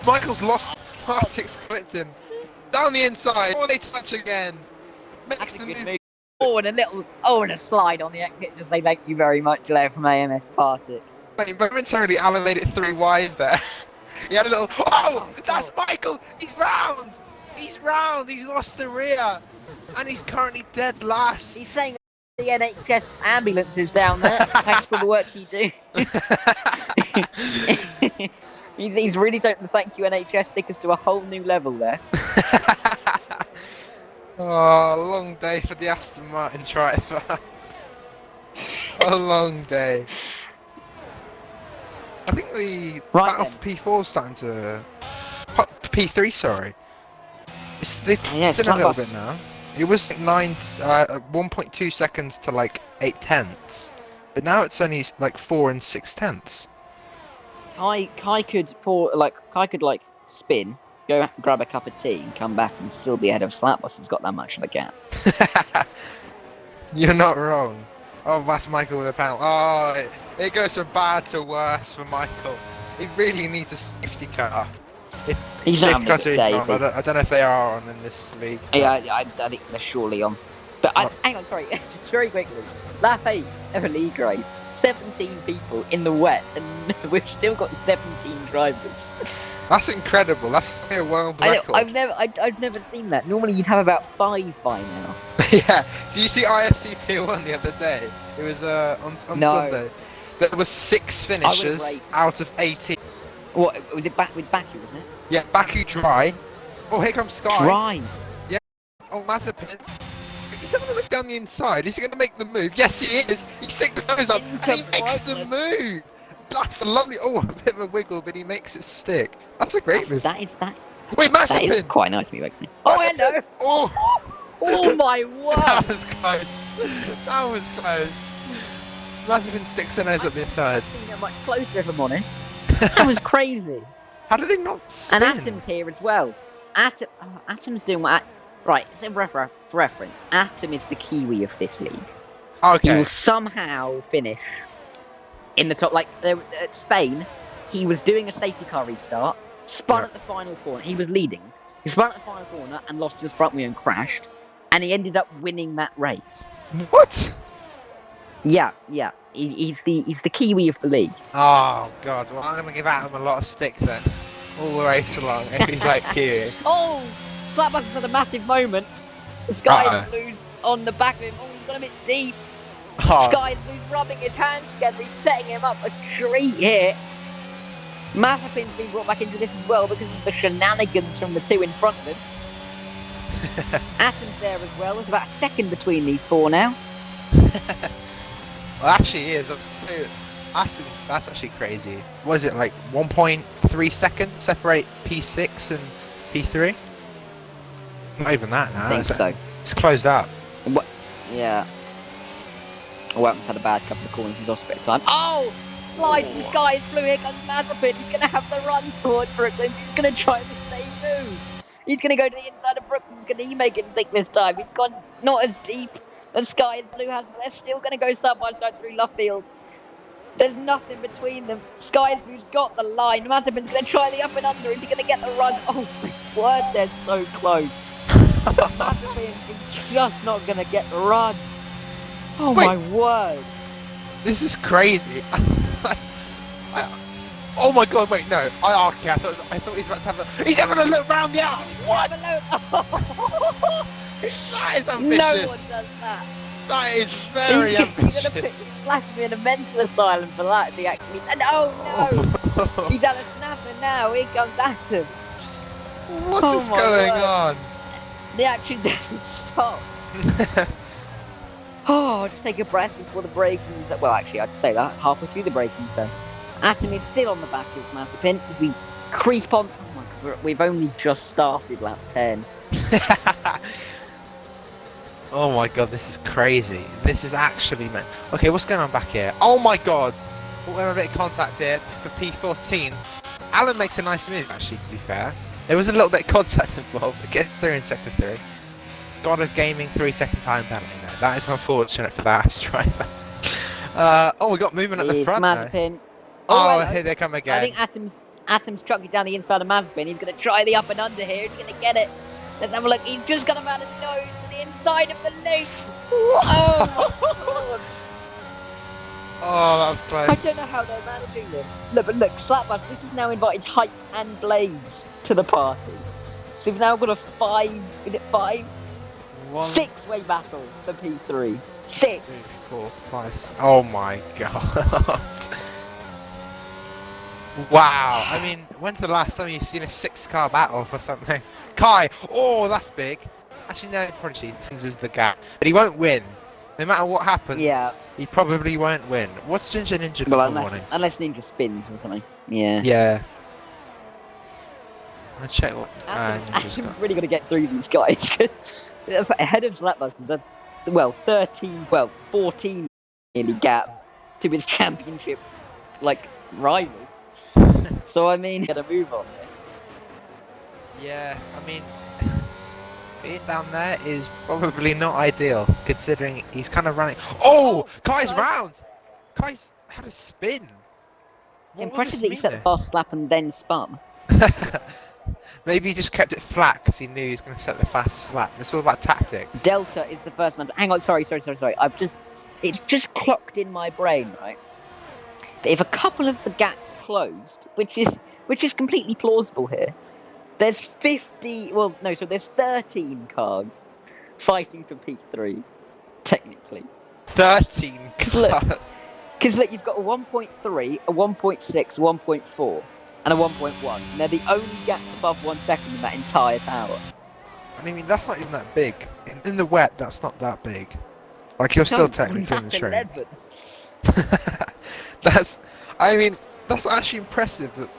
Michael's lost. Partick's clipped him. Down the inside. Oh, they touch again. Makes That's a the good move. move. And a slide on the exit. Just say thank you very much, Leo from AMS Partick. Mate, momentarily elevated 3 wide there. He had a little. Oh, that's Michael. He's round. He's lost the rear, and he's currently dead last. He's saying the NHS ambulances down there. Thanks for the work you do. he's really taken the thank you NHS stickers to a whole new level there. Oh, a long day for the Aston Martin driver. A long day. I think the Right battle then. for P4 is starting to... P3, sorry. They've Yeah, passed in a slap little bit bus. now. It was like 1.2 seconds to like 8 tenths. But now it's only like 4 and 6 tenths. Kai could like spin, go grab a cup of tea, and come back and still be ahead of Slapbus. Has got that much of a gap. You're not wrong. Oh, that's Michael with a panel. Oh, it goes from bad to worse for Michael. He really needs a safety car. If He's not safety having a cars are good even day, is on, he? I don't know if they are on in this league. Yeah, But, I think they're surely on. But oh, hang on, sorry, just very quickly. Lap 8 of a league race, 17 people in the wet, and we've still got 17 drivers. that's incredible. That's a world record. I've never seen that. Normally you'd have about 5 by now. Yeah. Do you see IFC 2-1 the other day? It was on No, Sunday. There was 6 I would have finishers raced. out of 18. What was it back with Baku, wasn't it? Yeah, Baku dry. Oh, here comes Sky. Dry. Oh, Mazepin. He's having a look down the inside. Is he going to make the move? Yes, he is. He sticks his nose up and he makes the move. That's a lovely. Oh, a bit of a wiggle, but he makes it stick. That's a great move. That is Wait, that is Mazepin. quite nice of you, actually. Oh, hello. Oh, Oh my that word. was close. That was close. Mazepin sticks her nose up the inside. I've seen it much closer, if I'm honest. That was crazy. How did he not spin? And Atom's here as well. Atom's doing what? Right, so for reference, Atom is the Kiwi of this league. He Okay. will somehow finish in the top. Like at Spain, he was doing a safety car restart, spun Yeah. at the final corner. He was leading. He spun at the final corner and lost his front wheel and crashed. And he ended up winning that race. What? Yeah. He's the Kiwi of the league. Oh God. Well, I'm going to give Adam a lot of stick then, all the race along. If he's like Kiwi. Oh, Slapbus has had a massive moment. The Sky Uh-oh. Blue's on the back of him. Oh, he's got a bit deep. Oh, Sky Blue's rubbing his hands together. He's setting him up a treat here. Mazepin's been brought back into this as well because of the shenanigans from the two in front of him. Atom's there as well. There's about a second between these four now. well, actually, he is. That's actually crazy. Was it like 1.3 seconds separate P6 and P3? Not even that now. I think so. It's closed up. Yeah. Welton's had a bad couple of corners. He's lost a bit of time. Oh! Slide from Sky Blue. Here comes Mazepin. He's going to have the run towards Brooklyn. He's going to try the same move. He's going to go to the inside of Brooklyn. Can he make it stick this time? He's gone not as deep as Sky Blue has, but they're still going to go side by side through Luffield. There's nothing between them. Sky Blue's got the line. Mazepin's going to try the up and under. Is he going to get the run? Oh my word, they're so close. Mazepin is just not going to get the run. Oh Wait. my word. This is crazy. Oh my God! Wait, no. Okay, I thought he was about to have a. He's having a look round the out. What? That is ambitious. No one does that. That is very He's going to ambitious. put me in a mental asylum for that. If he actually. Oh no! He's had a snapper now. Here comes Atom. What Oh is my going word. on? The action doesn't stop. Oh, just take a breath before the braking. Well, actually, I'd say that halfway through the braking zone. Atom is still on the back of Mazepin as we creep on. Oh my God, we've only just started lap 10. Oh my God, this is crazy. This is actually man. Okay, what's going on back here? Oh my God, we have a bit of contact here for P14. Alan makes a nice move, actually. To be fair, there was a little bit of contact involved. But get through in sector 3. God of Gaming 3-second time penalty. No, that is unfortunate for that Aston driver. Oh, we got movement at the It's front. Though. Mazepin. Oh, hello. here they come again. I think Atom's trucked it down the inside of Mazepin. He's going to try the up and under here. He's going to get it. Let's have a look. He's just got him out of his nose to the inside of the loop. Oh, my God. Oh, that was close. I don't know how they're managing this. Look, but look, Slapbus, this has now invited Height and Blades to the party. So we've now got a 6-way battle for P3. 6. 3, 4, 5. Oh my God. Wow. I mean, when's the last time you've seen a 6-car battle for something? Kai. Oh, that's big. Actually, no, Prodigy cleanses the gap, but he won't win. No matter what Yeah. happens, he probably won't win. What's Ginger Ninja Well, got for warnings? unless Ninja spins or something. Yeah. Yeah. I'm gonna check what Ninja's Atom's got. really got to get through these guys because ahead of Slapbusters, 14 nearly gap to his championship rival. So I mean, get a move on there. Yeah, I mean, being down there is probably not ideal, considering he's kind of running. Oh! Kai's round! Kai's had a spin! It's impressive that he set the fast slap and then spun. Maybe he just kept it flat because he knew he was going to set the fast slap. It's all about tactics. Delta is the first man. Hang on, sorry. It's just clocked in my brain, right? That if a couple of the gaps closed, which is completely plausible here, there's 13 cards fighting for P3, technically. 13 cards. Because look, you've got a 1.3, a 1.6, 1.4, and a 1.1. And they're the only gaps above 1 second in that entire tower. I mean, that's not even that big. In the wet, that's not that big. Like, you're still technically in the train. 11. That's actually impressive that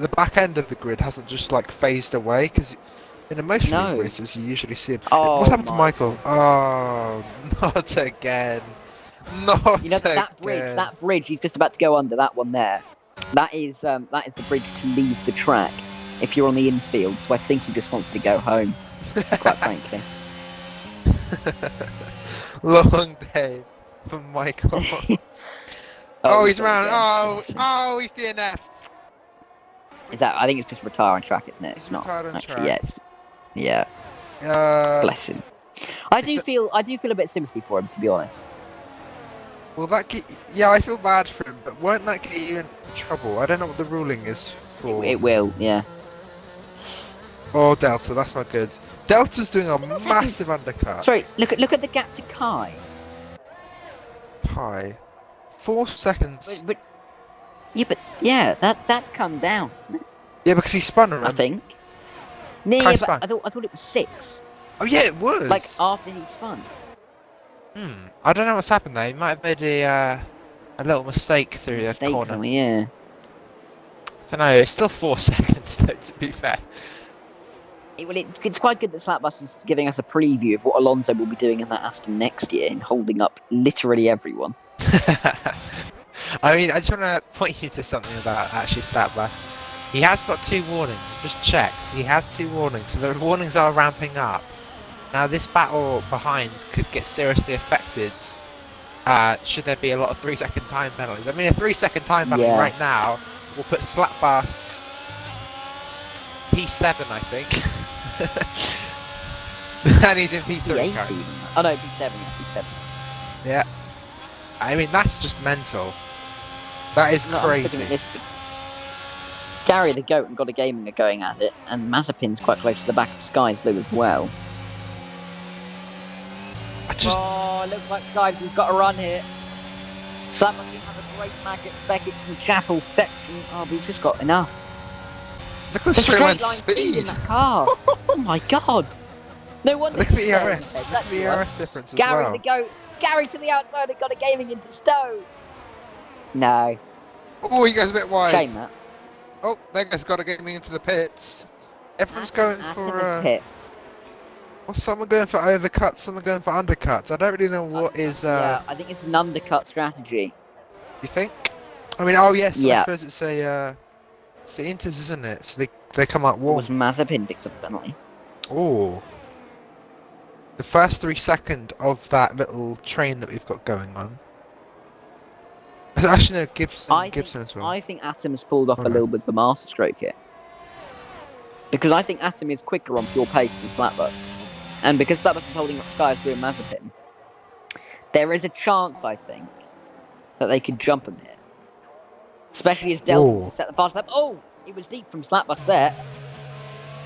the back end of the grid hasn't just phased away, because in most league races you usually see it. Oh, what's happened to Michael? Oh, not again. Not again. That bridge, he's just about to go under that one there. That is the bridge to leave the track if you're on the infield, so I think he just wants to go home, quite frankly. Long day for Michael. He's round. He's DNF'd. I think it's just retire on track, isn't it? It's not retired on actually. track. Yeah. Bless him. I do feel a bit sympathy for him, to be honest. Well, I feel bad for him, but won't that get you in trouble? I don't know what the ruling is for. It will, yeah. Oh, Delta, that's not good. Delta's doing a massive undercut. Sorry, look at the gap to Kai. Kai, 4 seconds. But that's come down, isn't it? Yeah, because he spun around. I think. Kai but spun. I thought it was 6. Oh yeah, it was. After he spun. I don't know what's happened there. He might have made a little mistake through the corner. Yeah. I don't know. It's still 4 seconds though, to be fair. It's quite good that Slapbusters is giving us a preview of what Alonso will be doing in that Aston next year and holding up literally everyone. I mean, I just want to point you to something about actually Slapbust. He has got 2 warnings. Just checked. He has 2 warnings, so the warnings are ramping up. Now, this battle behind could get seriously affected should there be a lot of 3-second time penalties. I mean, a 3-second time penalty right now will put Slapbus P7, I think. And he's in P3. P18. Oh no, P7. P7. Yeah. I mean, that's just mental. That is crazy. Gary the Goat and God of Gaming are going at it, and Mazepin's quite close to the back of Sky's Blue as well. Oh, looks like Sky's Blue's got a run here. Someone can have a great Beckett's and Chapel section. Oh, but he's just got enough. Look at the straight line speed in that car. Oh my god. No wonder. Look at the ERS. Look at the ERS difference as well. Gary the Goat. Gary to the outside and got a gaming into Stowe. No. Oh, he goes a bit wide. Shame that. Oh, that guy's got to get me into the pits. Everyone's going for pit. Well, someone going for overcuts, someone going for undercuts. I don't really know what is. Yeah, I think it's an undercut strategy. You think? I mean, oh yes. Yeah. I suppose it's the Inters, isn't it? So they come out warm. Was Mazepin picks up a penalty? Oh. The first 3 seconds of that little train that we've got going on. Actually, no, Gibson as well. I think Atom has pulled off a little bit of a masterstroke here. Because I think Atom is quicker on pure pace than Slapbus. And because Slapbus is holding up Sky's Blue and Mazepin, there is a chance, I think, that they could jump him here. Especially as Delta set the fast lap. Oh! It was deep from Slapbus there.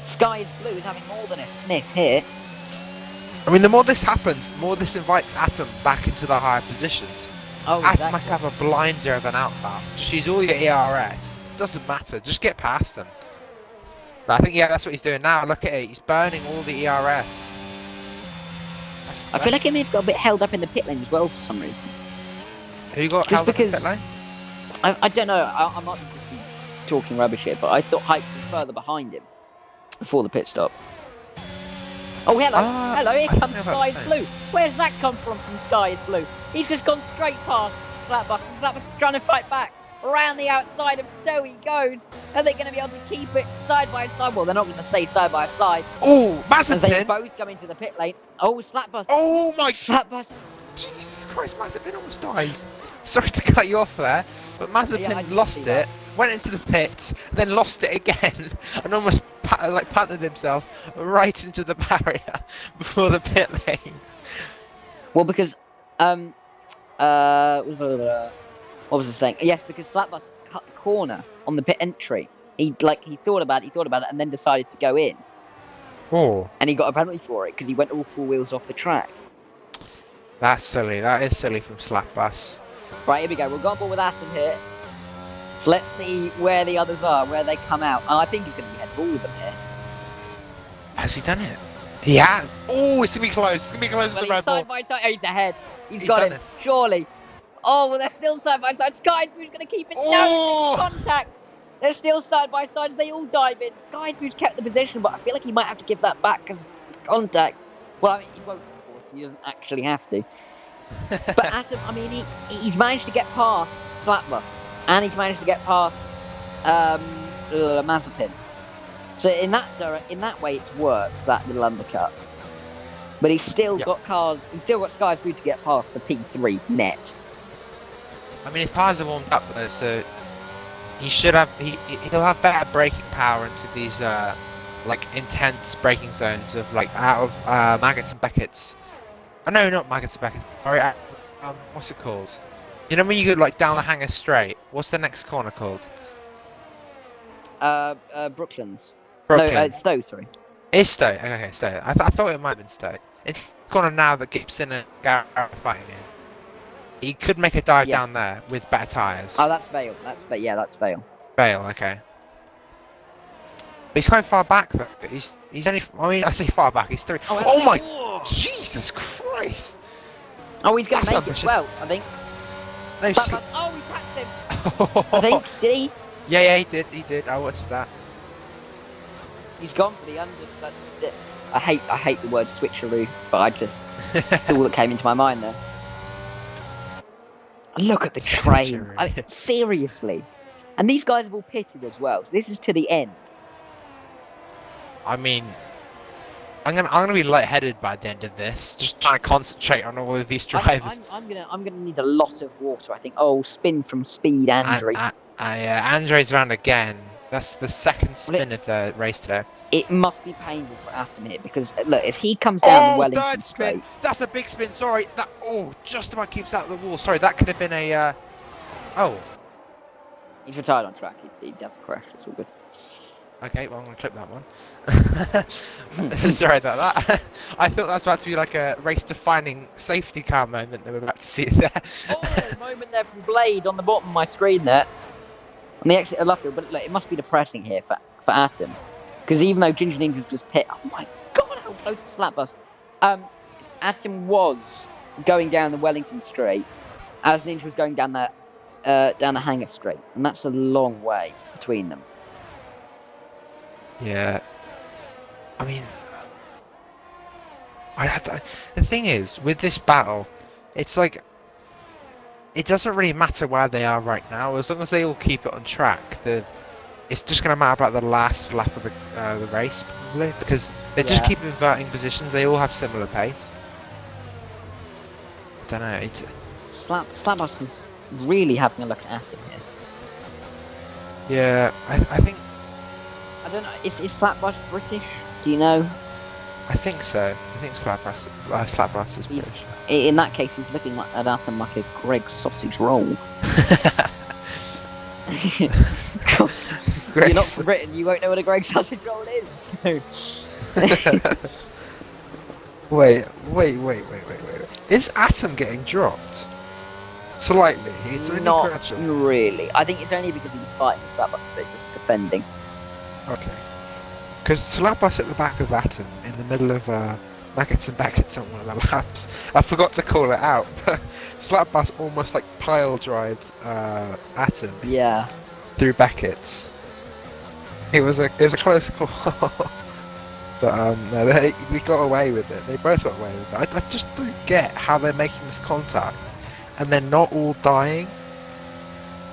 Sky's Blue is having more than a sniff here. I mean, the more this happens, the more this invites Atom back into the higher positions. Oh, Atom must have a blinder of an outbound. Just use all your ERS. Doesn't matter. Just get past him. But I think, yeah, that's what he's doing now. Look at it. He's burning all the ERS. I feel like he may have got a bit held up in the pit lane as well for some reason. Who you got Just held up in because pit lane? I don't know. I might just be talking rubbish here, but I thought Hype was further behind him before the pit stop. Oh, hello. Hello, here comes Sky is Blue. Where's that come from Sky is Blue? He's just gone straight past Slapbus. Slapbus is trying to fight back. Around the outside of Stowe he goes. Are they going to be able to keep it side by side? Well, they're not going to say side by side. Oh, As they Mazepin! both come into the pit lane. Oh, Slapbus. Oh, my... Slapbus. Jesus Christ, Mazepin almost dies. Sorry to cut you off there, but Mazepin lost it, went into the pits, then lost it again, and almost punted himself right into the barrier before the pit lane. Well, because what was I saying? Yes, because Slapbus cut the corner on the pit entry. He thought about it, and then decided to go in. Oh, and he got a penalty for it because he went all four wheels off the track. That's silly. That is silly from Slapbus. Right, here we go. We've got a ball with Atom here. So let's see where the others are, where they come out. And I think he's going to be head for all of them here. Has he done it? Yeah. Oh, it's going to be close. It's going to be close with the Red Bull. Side by side. Oh, he's ahead. He's got him. Surely. Oh, well, they're still side by side. Sky's going to keep it. Oh! No, contact. They're still side by side as they all dive in. Sky's kept the position, but I feel like he might have to give that back because contact. Well, I mean, he won't, of course. He doesn't actually have to. But Atom, I mean, he's managed to get past Slapbus. And he's managed to get past Mazepin. So in that way, it's worked, that little undercut. But he's still got cars. He's still got Sky's Blue to get past the P3 net. I mean, his tyres are warmed up though, so he should have. He'll have better braking power into these intense braking zones of out of Maggots and Beckett's. No, not Maggots and Beckett's. Sorry, what's it called? You know when you go down the hangar straight? What's the next corner called? Brooklands. Brooklyn. No, it's Stowe, sorry. It's Stowe. Okay, Stowe. I thought it might have been Stowe. It's the corner now that Gibson and Garrett are fighting in. He could make a dive down there with better tyres. Oh, that's Vale. That's Vale. Vale, okay. But he's quite far back though. He's only. I mean, I say far back. He's 3. Oh my! Jesus Christ! Oh, he's going to make it as well, I think. No, he tapped him. I think. Did he? Yeah, he did. I watched that. He's gone for the under. I hate the word switcheroo, but it's all that came into my mind there. Look at the train. I mean, seriously. And these guys have all pitted as well, so this is to the end. I mean, I'm gonna be lightheaded by the end of this. Just trying to concentrate on all of these drivers. I'm gonna need a lot of water. I think. Oh, spin from Speed, Andre. Andre's round again. That's the second spin of the race today. It must be painful for Atom here because look, as he comes down the Wellington third spin. straight, that's a big spin. Sorry, that just about keeps out of the wall. Sorry, that could have been a. He's retired on track. He doesn't crash. It's all good. Okay, well I'm gonna clip that one. Sorry about that. I thought that was about to be like a race-defining safety car moment that we're about to see there. Moment there from Blade on the bottom of my screen there. On the exit of Luffield, but look, it must be depressing here for Atom. Because even though Ginger Ninja's just pit, oh my god, how close to Slapbus. Atom was going down the Wellington straight as Ninja was going down the hangar straight. And that's a long way between them. Yeah. I mean, the thing is, with this battle, it's like, it doesn't really matter where they are right now, as long as they all keep it on track. It's just going to matter about the last lap of the race, probably, because they just keep inverting positions. They all have similar pace. I don't know. Slapbus is really having a look at Atom here. Yeah, I think. I don't know. Is Slapbus British? Do you know? I think so. I think Slapbus is British. In that case, he's looking at Atom like a Greg sausage roll. You're not from Britain, you won't know what a Greg sausage roll is. Wait. Is Atom getting dropped? Slightly. It's only not gradual. really. I think it's only because he was fighting Slapbus a bit, just defending. Okay. Because Slapbus at the back of Atom, in the middle of Maggots and Baggots on one of the laps, I forgot to call it out, but Slapbus almost like pile drives Atom Yeah. through Beckett's. It was a close call, but no, they got away with it. They both got away with it. I just don't get how they're making this contact and they're not all dying.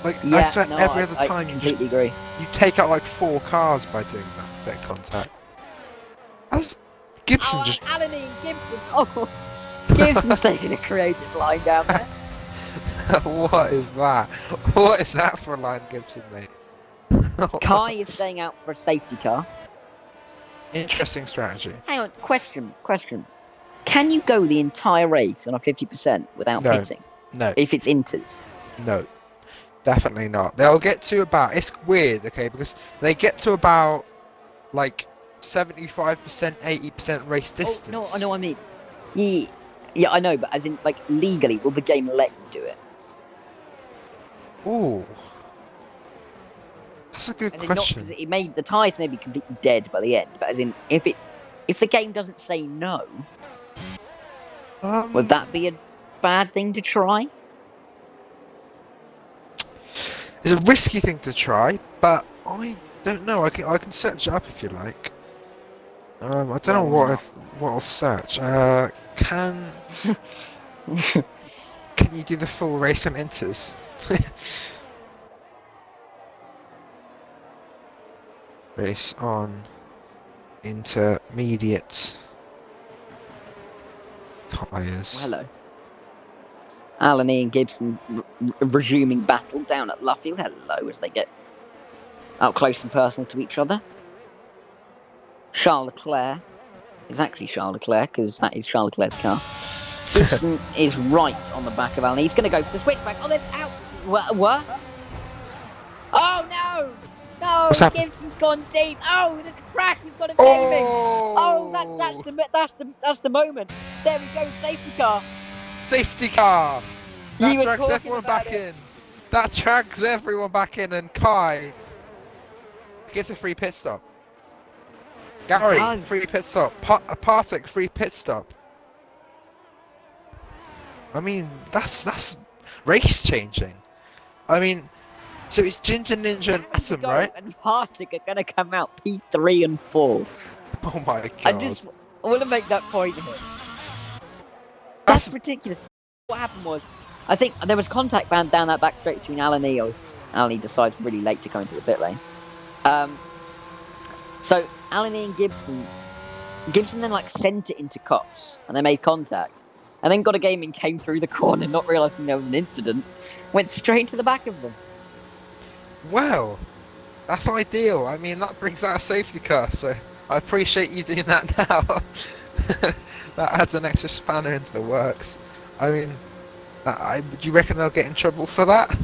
Like I Yeah, swear, no, every I, other I time completely agree. you take out like 4 cars by doing that bit of contact. As Gibson Oh, just Alan and Gibson. Oh, Gibson's taking a creative line down there. what is that? What is that for a line, Gibson, mate? Kai is staying out for a safety car. Interesting strategy. Hang on, question. Can you go the entire race on a 50% without No, pitting? no, If it's inters? no, definitely not. They'll get to about. It's weird, okay, because they get to about like 75%, 80% race Oh, distance. no, I know what I mean. Yeah, I know, but as in, like, legally, will the game let you do it? Ooh, that's a good As in, not question. because the tyres may be completely dead by the end, but as in, if the game doesn't say no, would Um, that be a bad thing to try? it's a risky thing to try, but I don't know. I can search it up if you like. I don't Yeah, know why not? what I'll search. Can can you do the full race on inters? Race on intermediate Well, tyres. hello. Alan and Gibson resuming battle down at Luffield. Hello, as they get up close and personal to each other. Charles Leclerc is actually Charles Leclerc because that is Charles Leclerc's car. Gibson is right on the back of Alan. He's going to go for the switchback. Oh, that's out. What? Oh no! What's No, happened? Gibson's gone deep. Oh, there's a crash. We've got him aiming. Oh, Oh! that's the moment. There we go. Safety car. Safety car! You That were drags talking everyone about back it. in. That drags everyone back in, and Kai gets a free pit stop. Gary, does. free pit stop. Partek, free pit stop. I mean, that's race changing. I mean, so it's Ginger Ninja and Atom, Go right? and Hartig are going to come out P3 and 4. Oh my I god. want to make that point here. That's That's ridiculous. What happened was, I think there was contact band down that back straight between Alan Eos. Alan decides really late to come into the pit lane. So Alan and Gibson then like sent it into cops and they made contact. And then got a game and came through the corner, not realising there was an incident, went straight to the back of them. well, that's ideal. I mean, that brings out a safety car, so I appreciate you doing that now. That adds an extra spanner into the works. I mean, do you reckon they'll get in trouble for that?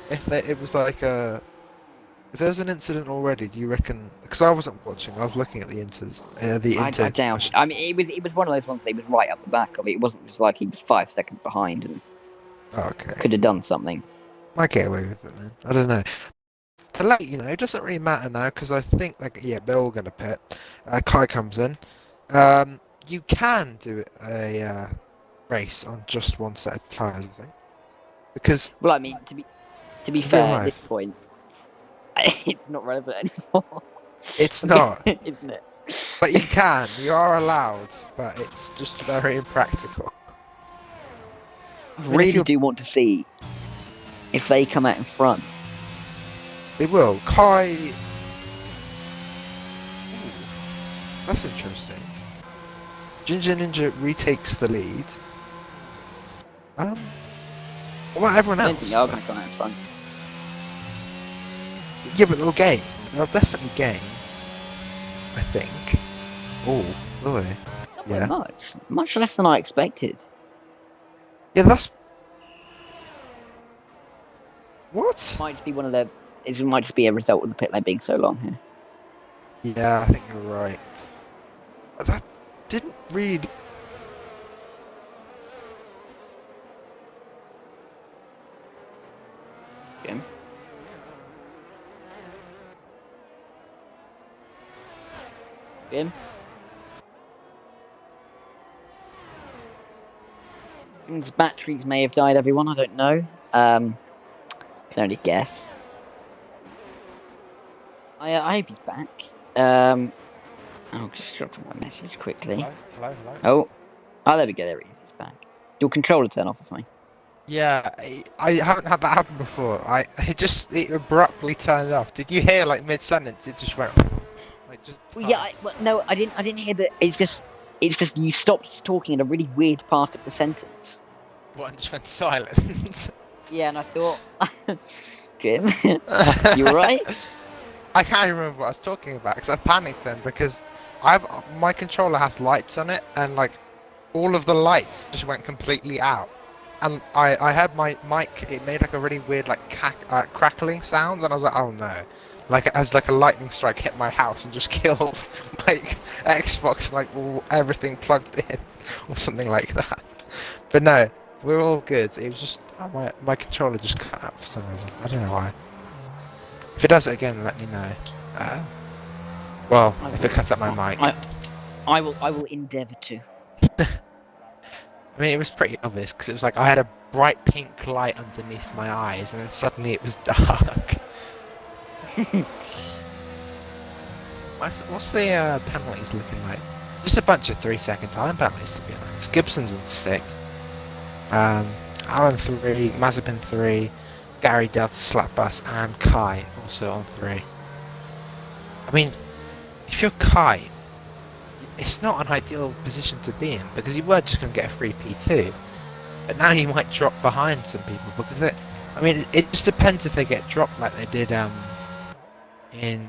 It was like if there's an incident already, do you reckon? Because I wasn't watching, I was looking at the inters, the I inter. doubt it. I mean, it was one of those ones that he was right up the back of it. It wasn't just like he was 5 seconds behind and Okay, could have done something. might get away with it then. I don't know. The late, it doesn't really matter now because I think like yeah, they're all gonna pit. Kai comes in. You can do a race on just one set of tyres, I think, because Well, I mean, to be real fair, at this life, point, it's not relevant anymore. it's not. Isn't it? But you can. You are allowed, but it's just very impractical. I I mean, if really do want to see if they come out in front. they will. Kai. Ooh, that's interesting. Ginger Ninja retakes the lead. What about everyone I don't else? think they are going to come out in front. Yeah, but they'll gain. They'll definitely gain. I think. Oh, will they? Not Yeah. by much less than I expected. Yeah, that's. What? Might just be one of the. It might just be a result of the pit lane being so long here. Yeah, I think you're right. That didn't really. Okay. Jim? His batteries may have died, everyone. I don't know. Can only guess. I hope he's back. I'll just drop him a message quickly. Hello. Oh, there we go. There he is. He's back. Your controller turn off or something? Yeah, I haven't had that happen before. It abruptly turned off. Did you hear like mid sentence? It just went like just. Well, yeah. No, I didn't. I didn't hear that. It's just you stopped talking in a really weird part of the sentence. One just went silent. Yeah, and I thought, Jim, you alright? I can't remember what I was talking about because I panicked then because my controller has lights on it and like all of the lights just went completely out. And I heard my mic, it made like a really weird like crackling sound, and I was like, oh no. Like as like a lightning strike hit my house and just killed my Xbox, like everything plugged in or something like that. But no, we're all good. It was just my controller just cut out for some reason. I don't know why. If it does it again, let me know. Well, if it cuts out my mic. I will endeavour to. I mean, it was pretty obvious because it was like I had a bright pink light underneath my eyes, and then suddenly it was dark. What's the penalties looking like? Just a bunch of 3-second time penalties, to be honest. Gibson's on 6. Alan 3, Mazepin 3, Gary Delta Slapbus, and Kai also on 3. I mean, if you're Kai, it's not an ideal position to be in because you were just going to get a free P2, but now you might drop behind some people because it just depends if they get dropped like they did in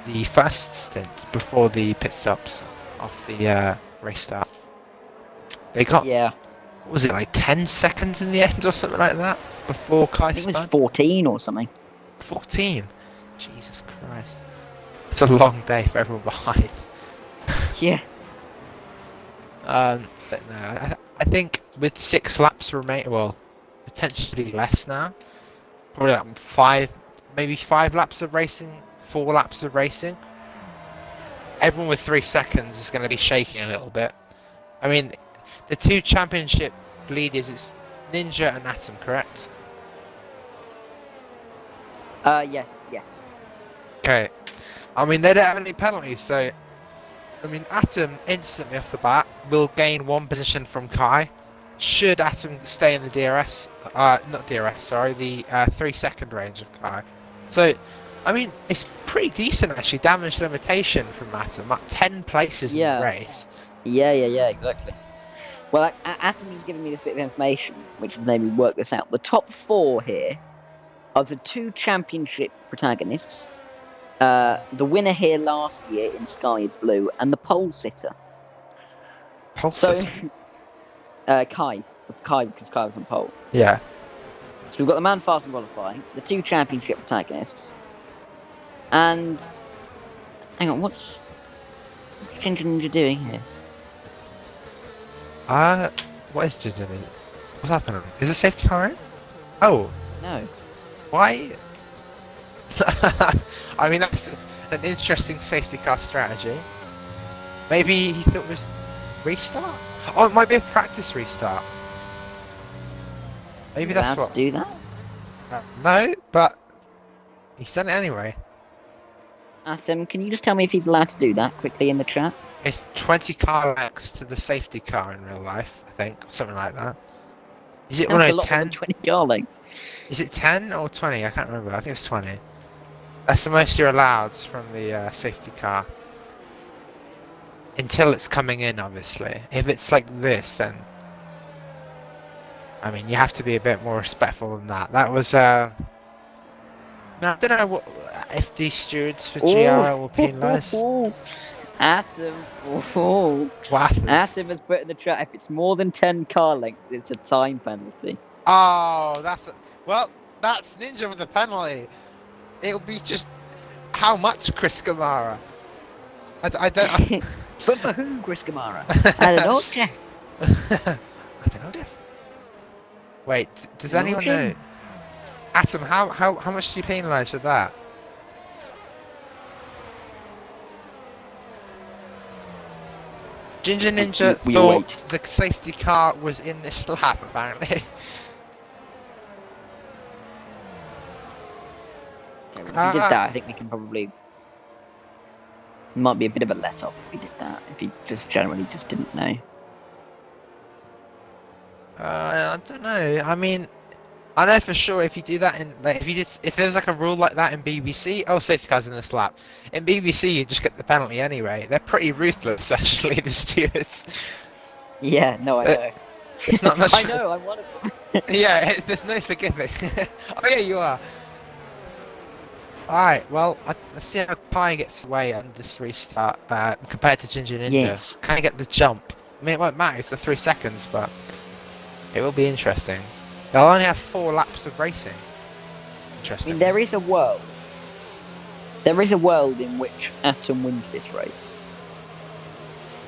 the first stint before the pit stops off the race start. They got what was it, like 10 seconds in the end or something like that before Kai I think spun? it was 14 or something. 14? Jesus Christ. It's a long day for everyone behind. Yeah. But no, I think with 6 laps remaining, well, potentially less now, probably like maybe 5 laps of racing, 4 laps of racing, everyone with 3 seconds is going to be shaking a little bit. I mean, the 2 championship leaders, it's Ninja and Atom, correct? Yes. Okay. I mean, they don't have any penalties, so I mean, Atom instantly off the bat will gain 1 position from Kai. Should Atom stay in the DRS, not DRS, sorry, the 3-second range of Kai. So, I mean, it's pretty decent actually. Damage limitation from Atom, up 10 places in the race. Yeah, exactly. Well, Atom has given me this bit of information, which has made me work this out. The top 4 here are the 2 championship protagonists. The winner here last year in Sky is Blue, and the pole sitter. Sitter? Kai, because Kai was on pole. Yeah. So we've got the man fast in qualifying, the 2 championship protagonists, and hang on, what's Ginger Ninja doing here? What is Ginger Ninja? What's happening? Is it safety car in? Oh. No. Why? I mean, that's an interesting safety car strategy. Maybe he thought it was restart? Oh, it might be a practice restart. Maybe that's what. To do that? No, but he's done it anyway. Asim, can you just tell me if he's allowed to do that quickly in the chat? It's 20 car lengths to the safety car in real life, I think, something like that. Is it 10? 20 car lengths. Is it 10 or 20? I can't remember. I think it's 20. That's the most you're allowed from the safety car. Until it's coming in, obviously. If it's like this, then I mean, you have to be a bit more respectful than that. That was, now, I don't know if the stewards for GRL will penalise. Atom, Atom has put in the chat, if it's more than 10 car lengths, it's a time penalty. Oh, that's Ninja with a penalty. It'll be just how much, Chris Kamara? I don't. But for who, Chris Kamara? I don't know, Jeff. I don't know, Jeff. Wait, does anyone know? Atom, how much do you penalise for that? Ginger Ninja We thought wait. the safety car was in this lap, apparently. Okay, well, if he did that, I think we can probably. Might be a bit of a let off if he did that. If he just generally just didn't know. I don't know. I mean, I know for sure if you do that in, like, if there's like a rule like that in BBC, oh, safety cars in this lap. In BBC, you just get the penalty anyway. They're pretty ruthless, actually, the stewards. Yeah, no, I know. It's not much. I know, I'm one of them. Yeah, there's no forgiving. Oh yeah, you are. Alright, well, let's see how Pi gets away on this restart compared to Ginger Ninja. Yes. Can he get the jump? I mean, it won't matter, it's for 3 seconds, but it will be interesting. They'll only have 4 laps of racing. I Interesting. mean, there is a world. There is a world in which Atom wins this race.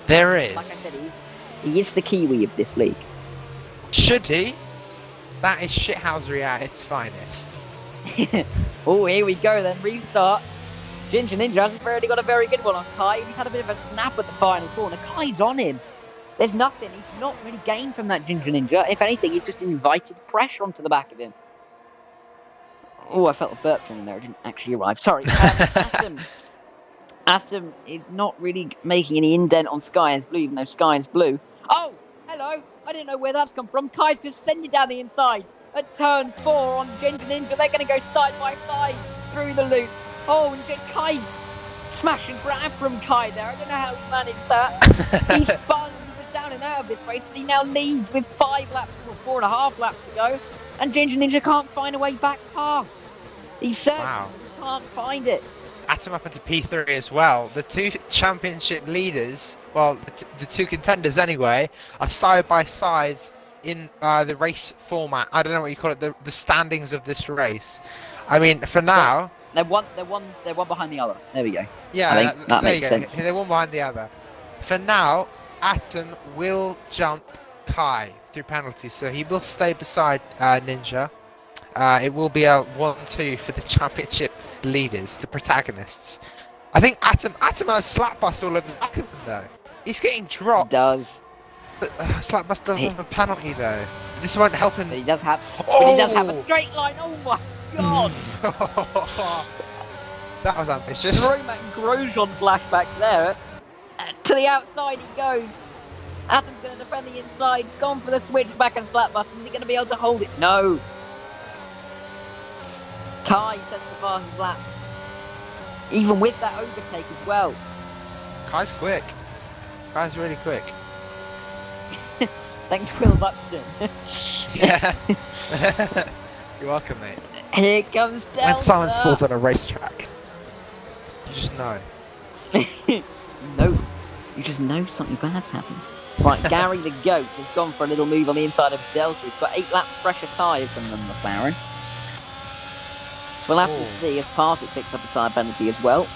There is. Like I said, he is the Kiwi of this league. Should he? That is shithousery at its finest. Oh, here we go then. Restart. Ginger Ninja hasn't really got a very good one on Kai. He's had a bit of a snap at the final corner. Kai's on him. There's nothing. He's not really gained from that Ginger Ninja. If anything, he's just invited pressure onto the back of him. Oh, I felt a burp coming there. It didn't actually arrive. Sorry. Atom is not really making any indent on Sky is Blue, even though Sky is Blue. Oh, hello. I didn't know where that's come from. Kai's just sent it down the inside. At turn 4 on Ginger Ninja, they're going to go side by side through the loop. Oh, and Kai's smash and grab from Kai there. I don't know how he managed that. He spun, he was down and out of this race, but he now leads with 5 laps or 4.5 laps to go. And Ginger Ninja can't find a way back past. He said he can't find it. Atom up into P3 as well. The 2 championship leaders, well, the 2 contenders anyway, are side by sides in the race format. I don't know what you call it, the standings of this race. I mean, for now, they're one behind the other. There we go. Yeah, that makes sense. They're one behind the other. For now, Atom will jump Kai through penalties, so he will stay beside Ninja. It will be a 1-2 for the championship leaders, the protagonists. I think Atom has slap bus all over the back of him though. He's getting dropped. He does. But slap bus doesn't have a penalty though. This won't help him. But he does have. But he does have a straight line. Oh my god! That was ambitious. Romac Grosjean flashbacks there. To the outside he goes. Atom's going to defend the inside. He's gone for the switchback and slap bus. Is he going to be able to hold it? No. Kai sets the fastest lap. Even with that overtake as well. Kai's quick. Kai's really quick. Thanks, Will Buxton. Yeah. You're welcome, mate. Here comes Delta. When Simon Spall's on a racetrack, you just know. No. You just know something bad's happened. Right, Gary the Goat has gone for a little move on the inside of Delta. He's got 8 laps fresher tyres than the McLaren. So we'll have to see if Parker picks up a tyre penalty as well.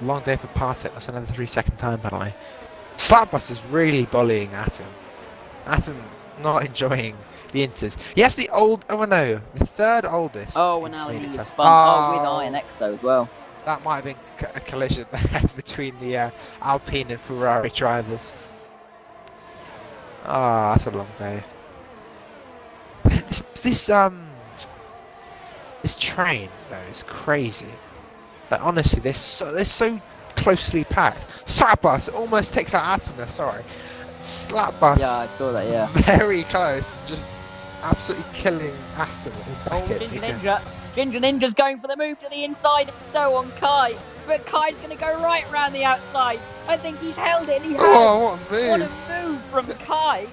Long day for Partek. That's another 3-second time penalty. Slapbus is really bullying Atom. Atom not enjoying the inters. Yes, the third oldest. Oh, and Ali was spun. With Iron Exo as well. That might have been a collision there between the Alpine and Ferrari drivers. Ah, that's a long day. This train though is crazy. Like honestly, they're so closely packed. Slapbus almost takes out Atom there. Sorry, Slapbus. Yeah, I saw that. Yeah, very close, just absolutely killing Atom. Ginger Ninja's going for the move to the inside of Stowe on Kai, but Kai's going to go right round the outside. I think he's held it. And he has. Oh, what a move! What a move from Kai.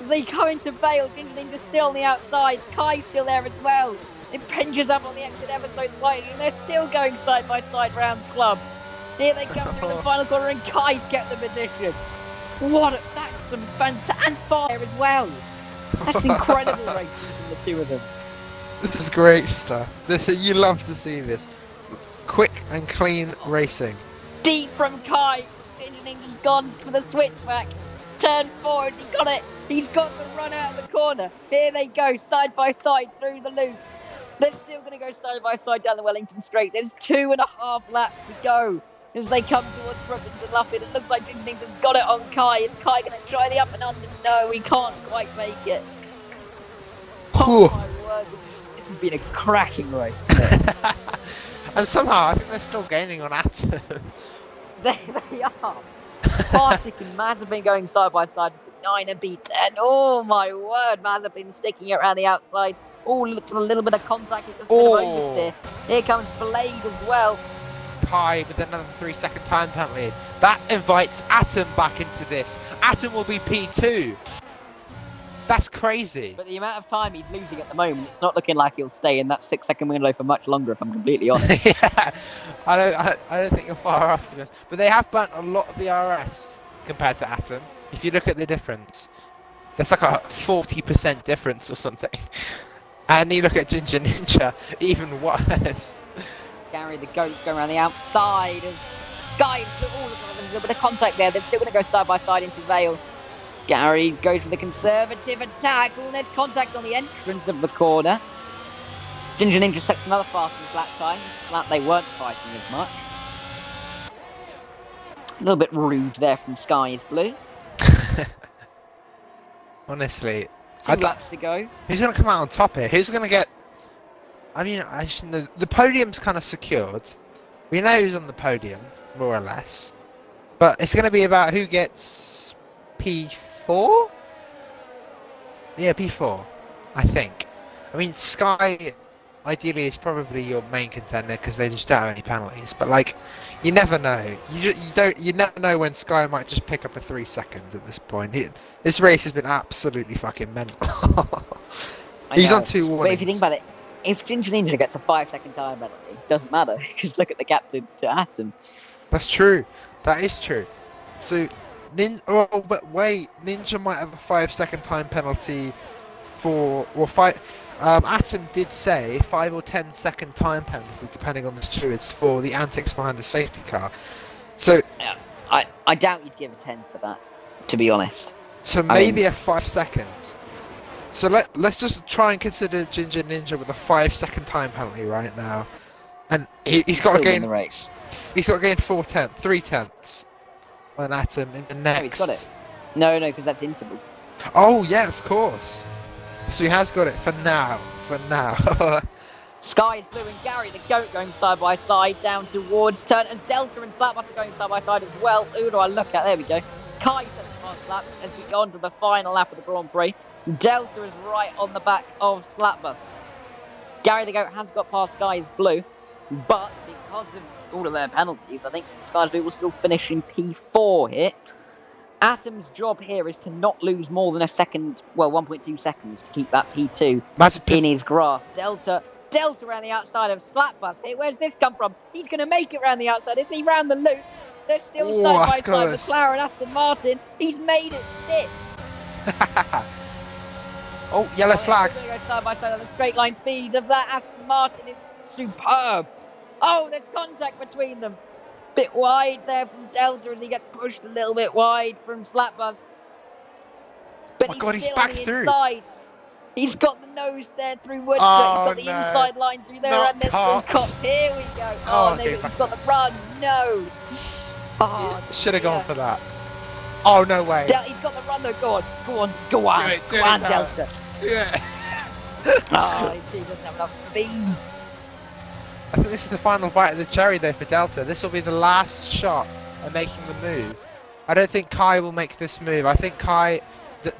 As they come into Vale, Ginger Ninja's still on the outside. Kai's still there as well. It pinches up on the exit ever so slightly, and they're still going side by side round the club. Here they come through the final corner, and Kai's kept the position. That's some fantastic, and far there as well. That's incredible racing from the two of them. This is great stuff. You love to see this. Quick and clean racing. Deep from Kai. Ginger Ninja's gone for the switchback. Turn forward, he got it. He's got the run out of the corner. Here they go, side by side through the loop. They're still going to go side by side down the Wellington Straight. There's 2.5 laps to go. as they come towards Brookins and Luffy. It looks like Ginger Ninja's got it on Kai. Is Kai going to try the up and under? No, he can't quite make it. Oh my word, this has been a cracking race, hasn't it? And somehow I think they're still gaining on Atom. They are. Partick and Mazepin going side by side with B9 and B10. Oh my word, Mazepin sticking it around the outside. Oh, look for a little bit of contact. It's just a bit of oversteer. Here comes Blade as well. Kai with another 3-second time penalty. That invites Atom back into this. Atom will be P2. That's crazy. But the amount of time he's losing at the moment, it's not looking like he'll stay in that 6-second window for much longer, if I'm completely honest. Yeah, I don't think you're far off, to be honest. But they have burnt a lot of the RS compared to Atom. If you look at the difference, there's like a 40% difference or something. And you look at Ginger Ninja, even worse. Gary the Goat's going around the outside of Sky. Oh, there's a little bit of contact there. They're still going to go side by side into Vale. Gary goes for the conservative attack. Oh, there's contact on the entrance of the corner. Ginger Ninja sets another fastest lap time. Lap they weren't fighting as much. A little bit rude there from Sky is Blue. Honestly. 2 laps to go. Who's going to come out on top here? Who's going to get... I mean, the podium's kind of secured. We know who's on the podium, more or less. But it's going to be about who gets P4? Yeah, P4, I think. I mean, Sky, ideally, is probably your main contender because they just don't have any penalties. But, like, you never know. You never know when Sky might just pick up a 3 seconds at this point. This race has been absolutely fucking mental. He's on 2 warnings. But if you think about it, if Ginger Ninja gets a 5-second time penalty, it doesn't matter because look at the gap to Atom. That's true. That is true. So, but wait, Ninja might have a 5-second time penalty for Atom did say 5 or 10-second time penalty, depending on the stewards, for the antics behind the safety car. So, yeah, I doubt you'd give a 10 for that, to be honest. So maybe a 5 seconds. So let's just try and consider Ginger Ninja with a 5-second time penalty right now, and he's got to gain the race. He's got to gain 3 tenths on Atom in the next. No, he's got it. No, because that's interval. Oh yeah, of course. So he has got it for now. Sky is Blue and Gary the Goat going side by side down towards turn as Delta and Slapbus are going side by side as well. Who do I look at? There we go. Kai sets the last lap as we go on to the final lap of the Grand Prix. Delta is right on the back of Slapbus. Gary the Goat has got past Sky is Blue, but because of all of their penalties, I think Sky is Blue will still finish in P4 here. Atom's job here is to not lose more than 1.2 seconds to keep that P2 in his grasp. Delta around the outside of Slapbus here. Where's this come from? He's going to make it round the outside. Is he round the loop? They're still side by side, McLaren, Aston Martin. He's made it stick. Oh, yellow flags. Go side by side on the straight line speed of that Aston Martin is superb. Oh, there's contact between them. Bit wide there from Delta as he gets pushed a little bit wide from Slapbus. But he's still back on the through. Inside. He's got the nose there through Woodcote. Oh, he's got the inside line through there, and there's Cox. Here we go. He's got the run. No. Should have gone for that. Oh, no way. He's got the run though. Go on, Delta. Do it. He doesn't have enough speed. I think this is the final bite of the cherry though for Delta. This will be the last shot at making the move. I don't think Kai will make this move. I think Kai,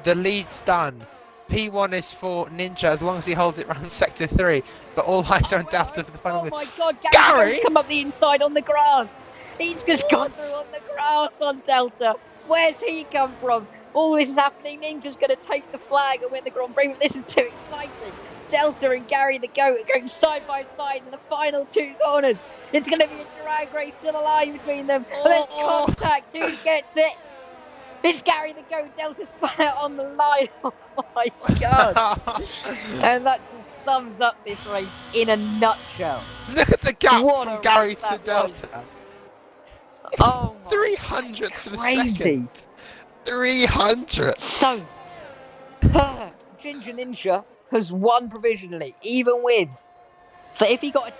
the lead's done. P1 is for Ninja as long as he holds it around Sector 3. But all eyes are on Delta for the final move. Oh my god, Gary's come up the inside on the grass. He's just gone through on the grass on Delta. Where's he come from? All this is happening. Ninja's going to take the flag and win the Grand Prix, but this is too exciting. Delta and Gary the Goat are going side by side in the final 2 corners. It's going to be a drag race still alive between them. But there's contact. Who gets it? It's Gary the Goat. Delta spun out on the line. Oh my god. And that just sums up this race in a nutshell. Look at the gap from Gary to Delta. Oh my 300ths of a second. 300. So, Ginger Ninja has won provisionally, even with. So if he got a.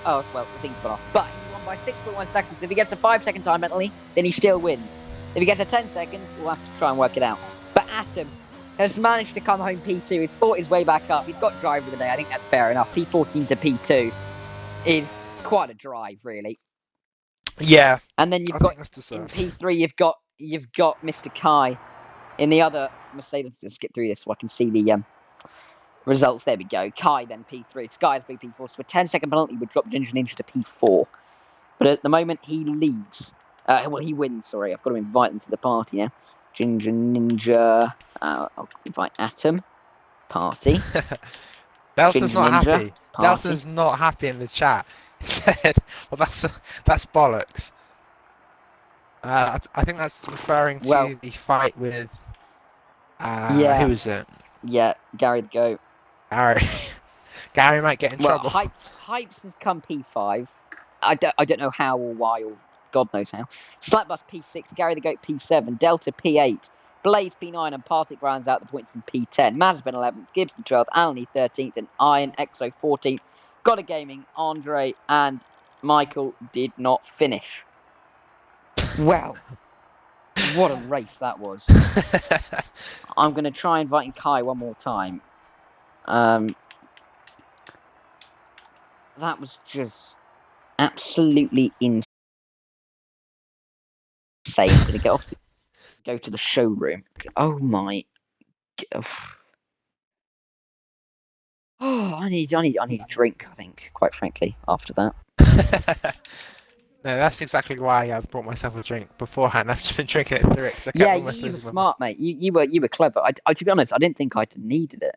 Oh, well, the thing's gone off. But he won by 6.1 seconds. If he gets a 5-second time penalty, then he still wins. If he gets a 10 second, we'll have to try and work it out. But Atom has managed to come home P2. He's fought his way back up. He's got driver of the day. I think that's fair enough. P14 to P2 is quite a drive, really. Yeah. And then you've got in P3, you've got Mr. Kai in the other Mercedes. Let's skip through this so I can see the results. There we go. Kai then P3. Sky's P4. So a 10-second penalty would drop Ginger Ninja to P4. But at the moment, he leads. He wins, sorry. I've got to invite them to the party now. Ginger Ninja. I'll invite Atom. Party. Delta's not happy. Delta's not happy in the chat. He said, well, that's bollocks. I think that's referring to the fight with... who was it? Yeah, Gary the Goat. Gary might get in trouble. Hypes has come P5. I don't know how or why or God knows how. Slapbus P6, Gary the Goat P7, Delta P8, Blaze P9, and Partick rounds out the points in P10. Mazepin 11th, Gibson 12th, Alany 13th, and Iron Exo 14th. Got a Gaming, Andre, and Michael did not finish. Well, what a race that was. I'm going to try inviting Kai one more time. That was just absolutely insane. I'm going to get off, go to the showroom. Oh my. Oh, I need a drink, I think, quite frankly, after that. No, that's exactly why I brought myself a drink beforehand. I've just been drinking it through it. Yeah, you were smart, mate. You were clever. I to be honest, I didn't think I needed it.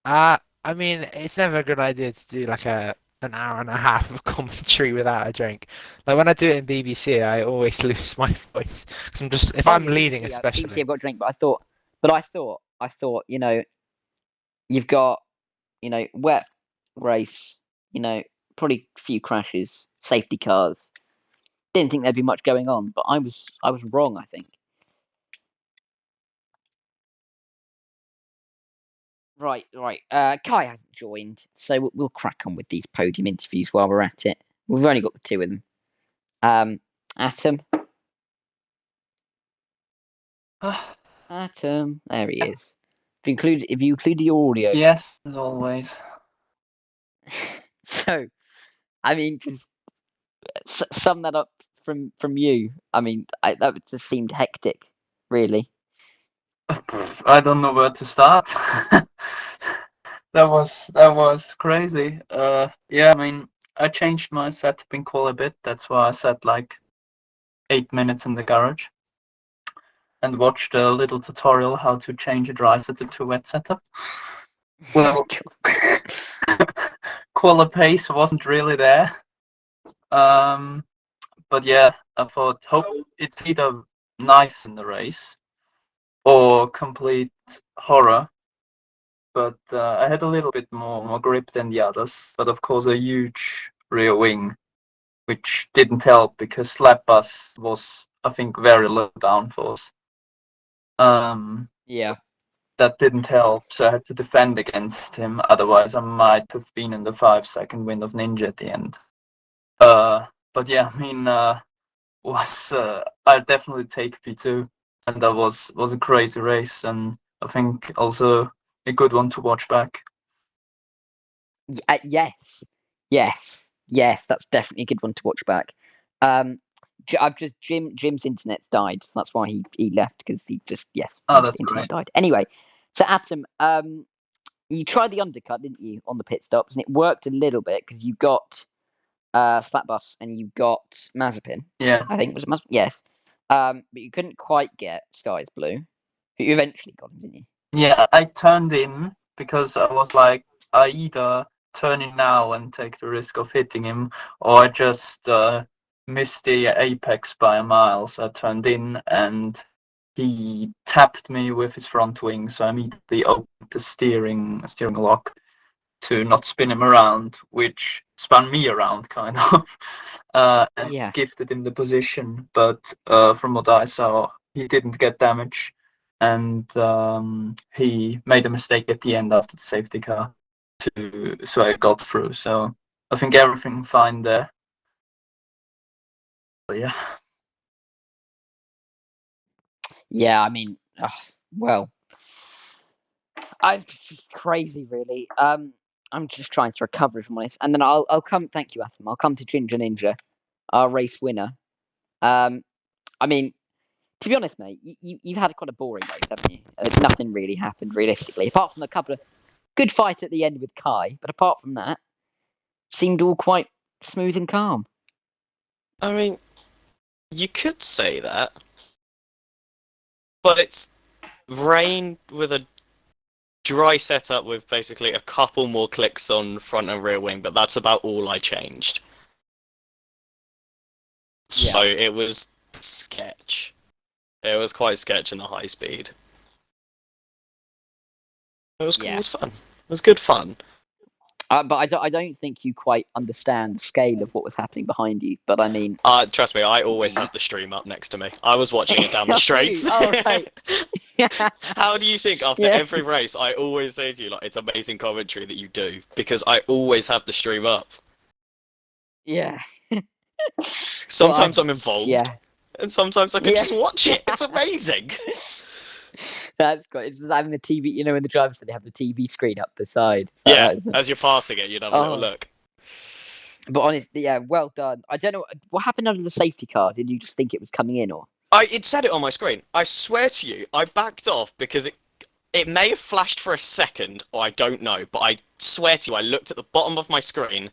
I mean, it's never a good idea to do like an hour and a half of commentary without a drink. Like when I do it in BBC, I always lose my voice because I'm just if I'm leading, BBC, especially. BBC, I've got a drink, but I thought, you know, you've got, you know, wet race, you know, probably a few crashes, safety cars. Didn't think there'd be much going on, but I was wrong, I think. Right. Kai hasn't joined, so we'll crack on with these podium interviews while we're at it. We've only got the two of them. Atom. Atom. There he is. If you include your audio. Yes, as always. So, I mean, just sum that up from you. I mean, that just seemed hectic, really. I don't know where to start. That was crazy. Yeah, I mean, I changed my setup in qual a bit. That's why I sat like 8 minutes in the garage and watched a little tutorial how to change a dry setup to a wet setup. Well, qual pace wasn't really there. But yeah, I thought, hope it's either nice in the race or complete horror. But I had a little bit more grip than the others. But of course, a huge rear wing, which didn't help because Slapbus was, I think, very low downforce. Yeah. That didn't help, so I had to defend against him. Otherwise, I might have been in the 5-second wind of Ninja at the end. But yeah, I mean, I definitely take P2, and that was a crazy race, and I think also a good one to watch back. Yes, that's definitely a good one to watch back. Jim's internet's died, so that's why he left because his that's internet great. died. Anyway, so Atom, you tried the undercut, didn't you, on the pit stops, and it worked a little bit because you got Slapbus and you got Mazepin. Yeah, I think was it Mazepin? Yes. But you couldn't quite get Sky's Blue. But you eventually got him, didn't you? Yeah, I turned in because I was like, I either turn in now and take the risk of hitting him, or I just missed the apex by a mile. So I turned in and he tapped me with his front wing, so I immediately opened the steering lock to not spin him around, which spun me around kind of, and gifted him the position. But from what I saw, he didn't get damage, and he made a mistake at the end after the safety car, so I got through. So I think everything fine there. But yeah. Yeah, I mean, well, it's crazy, really. I'm just trying to recover from this, and then I'll come. Thank you, Atom. I'll come to Ginger Ninja, our race winner. I mean, to be honest, mate, you've had quite a boring race, haven't you? Nothing really happened realistically, apart from a couple of good fights at the end with Kai. But apart from that, seemed all quite smooth and calm. I mean, you could say that, but it's rain with a dry setup with basically a couple more clicks on front and rear wing, but that's about all I changed. Yeah. So it was sketch. It was quite sketch in the high speed. It was cool. Yeah. It was fun. It was good fun. But I don't think you quite understand the scale of what was happening behind you. But I mean, Trust me, I always have the stream up next to me. I was watching it down the straights. Oh, right. How do you think after every race I always say to you, like, it's amazing commentary that you do, because I always have the stream up. Yeah. Sometimes I'm involved, and sometimes I can just watch it. It's amazing. That's great. It's just having the TV, you know, in the driver's seat, they have the TV screen up the side. So Yeah, as you're passing it, you'd have a little look. But honestly, yeah, well done. I don't know what happened under the safety car. Did you just think it was coming in, or? It said it on my screen. I swear to you, I backed off because it may have flashed for a second, or I don't know, but I swear to you, I looked at the bottom of my screen.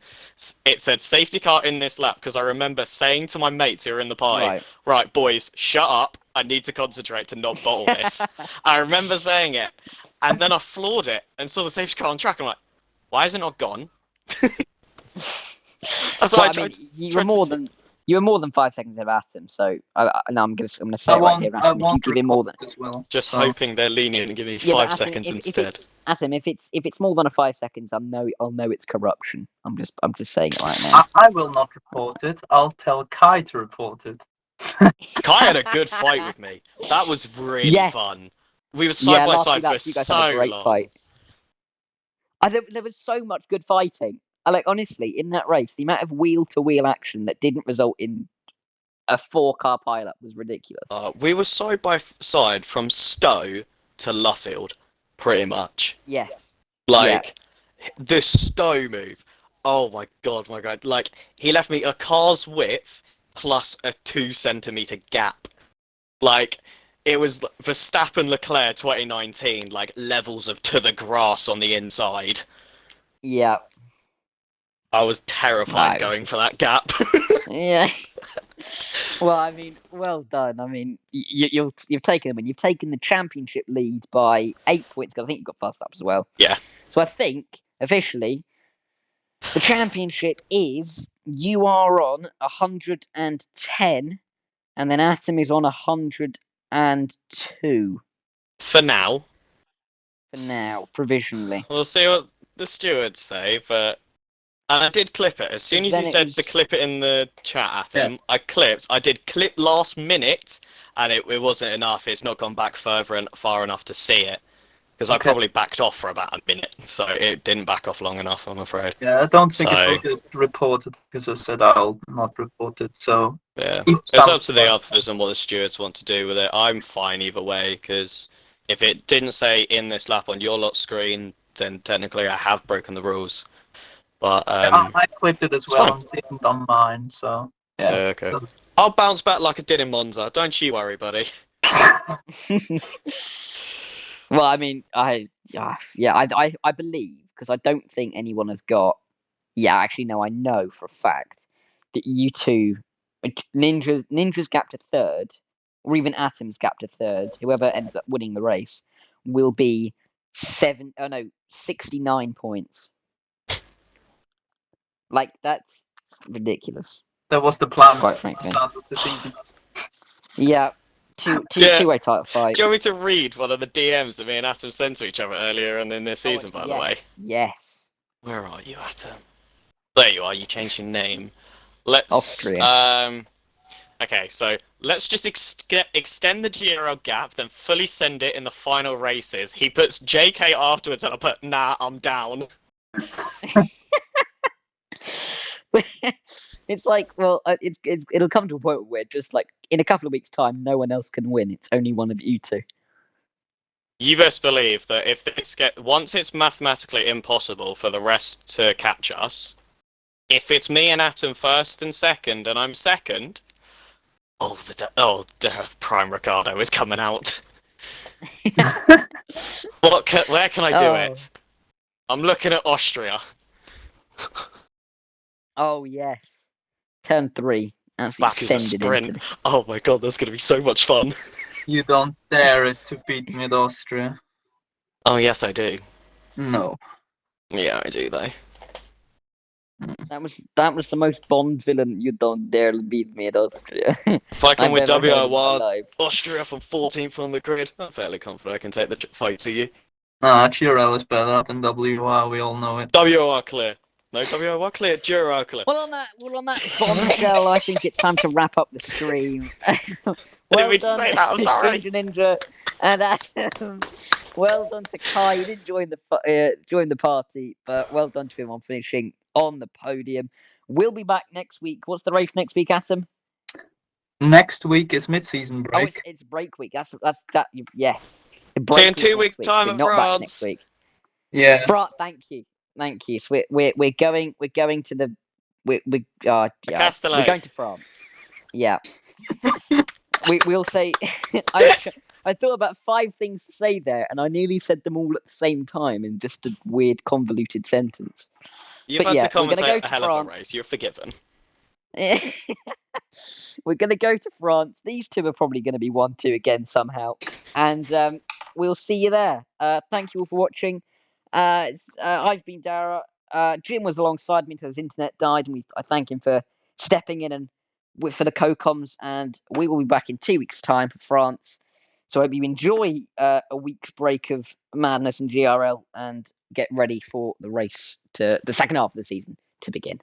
It said safety car in this lap, because I remember saying to my mates who were in the party, right, boys, shut up. I need to concentrate to not bottle this. I remember saying it, and then I floored it and saw the safety car on track. I'm like, why is it not gone? So I mean, you were more than 5 seconds of Atom. So now I'm gonna say right here, Atom, if you give him more than just hoping they're lenient and give me 5 seconds instead. Atom, if it's more than 5 seconds, I'll know it's corruption. I'm just saying it right now. I will not report it. I'll tell Kai to report it. Kai had a good fight with me. That was really fun. We were side by side for so long. Fight. There was so much good fighting. Honestly, in that race, the amount of wheel-to-wheel action that didn't result in a 4-car pileup was ridiculous. We were side by side from Stowe to Luffield, pretty much. Yes. The Stowe move. Oh my god. Like, he left me a car's width plus a 2-centimeter gap. Like, it was Verstappen Leclerc 2019, like, levels of to the grass on the inside. Yeah. I was terrified going for that gap. Yeah. Well, I mean, well done. I mean, you've taken them, and you've taken the championship lead by 8 points. Because I think you got fast up as well. Yeah. So I think officially, the championship is you are on 110, and then Atom is on 102. For now. Provisionally. We'll see what the stewards say, but. And I did clip it. As soon as you said to clip it in the chat at him, I did clip last minute, and it wasn't enough. It's not gone back far enough to see it. Because I probably backed off for about a minute, so it didn't back off long enough, I'm afraid. Yeah, I don't think it will get reported, because I said I'll not report it, so... Yeah, it's up to the others and what the stewards want to do with it. I'm fine either way, because if it didn't say in this lap on your lot screen, then technically I have broken the rules. But I clipped it as well and didn't on mine, so yeah. Okay. I'll bounce back like I did in Monza. Don't you worry, buddy. Well, I mean, I believe, because I don't think anyone has got. Yeah, actually, no, I know for a fact that you two, Ninja's gap to third, or even Atom's gap to third. Whoever ends up winning the race will be 69 points. Like, that's ridiculous. That was the plan quite frankly. At the start of the season. Yeah. Two-way title fight. Do you want me to read one of the DMs that me and Atom sent to each other earlier in this season, by the way? Yes. Where are you, Atom? There you are, you changed your name. Let's... Austria. Okay, so let's just extend the GRL gap, then fully send it in the final races. He puts JK afterwards, and I put, nah, I'm down. It's like, well, it'll come to a point where just like in a couple of weeks' time, no one else can win. It's only one of you two. You best believe that if once it's mathematically impossible for the rest to catch us, if it's me and Atom first and second, and I'm second, the Prime Ricardo is coming out. Where can I do it? I'm looking at Austria. Oh yes, turn 3. Back is a sprint. Oh my god, that's gonna be so much fun. You don't dare it to beat mid Austria. Oh yes, I do. No. Yeah, I do though. That was the most Bond villain. You don't dare beat me at Austria. If I come with I've ever heard in my WR1, life. Austria from 14th on the grid, I'm fairly confident I can take the fight to you. Nah, GRL is better than WR, we all know it. WR clear. No, WR clear, GRL clear. Well, on that bombshell, I think it's time to wrap up the stream. Didn't mean to say that, I'm sorry. Ginger Ninja, and well done to Kai. He didn't join the party, but well done to him on finishing on the podium. We'll be back next week. What's the race next week, Atom? Next week is mid-season break. Oh, it's break week. That's that. Yes. See you in 2 weeks' time in not France. back next week. Yeah. Thank you. So we're going to the we're going to France. Yeah. We'll say I thought about 5 things to say there, and I nearly said them all at the same time in just a weird convoluted sentence. You've had to commentate a hell of a race. You're forgiven. We're going to go to France. These two are probably going to be 1-2 again somehow, and we'll see you there. Thank you all for watching. I've been Dara. Jim was alongside me until his internet died, and I thank him for stepping in and for the co-coms. And we will be back in 2 weeks' time for France. So I hope you enjoy a week's break of madness and GRL, and get ready for the race the second half of the season to begin.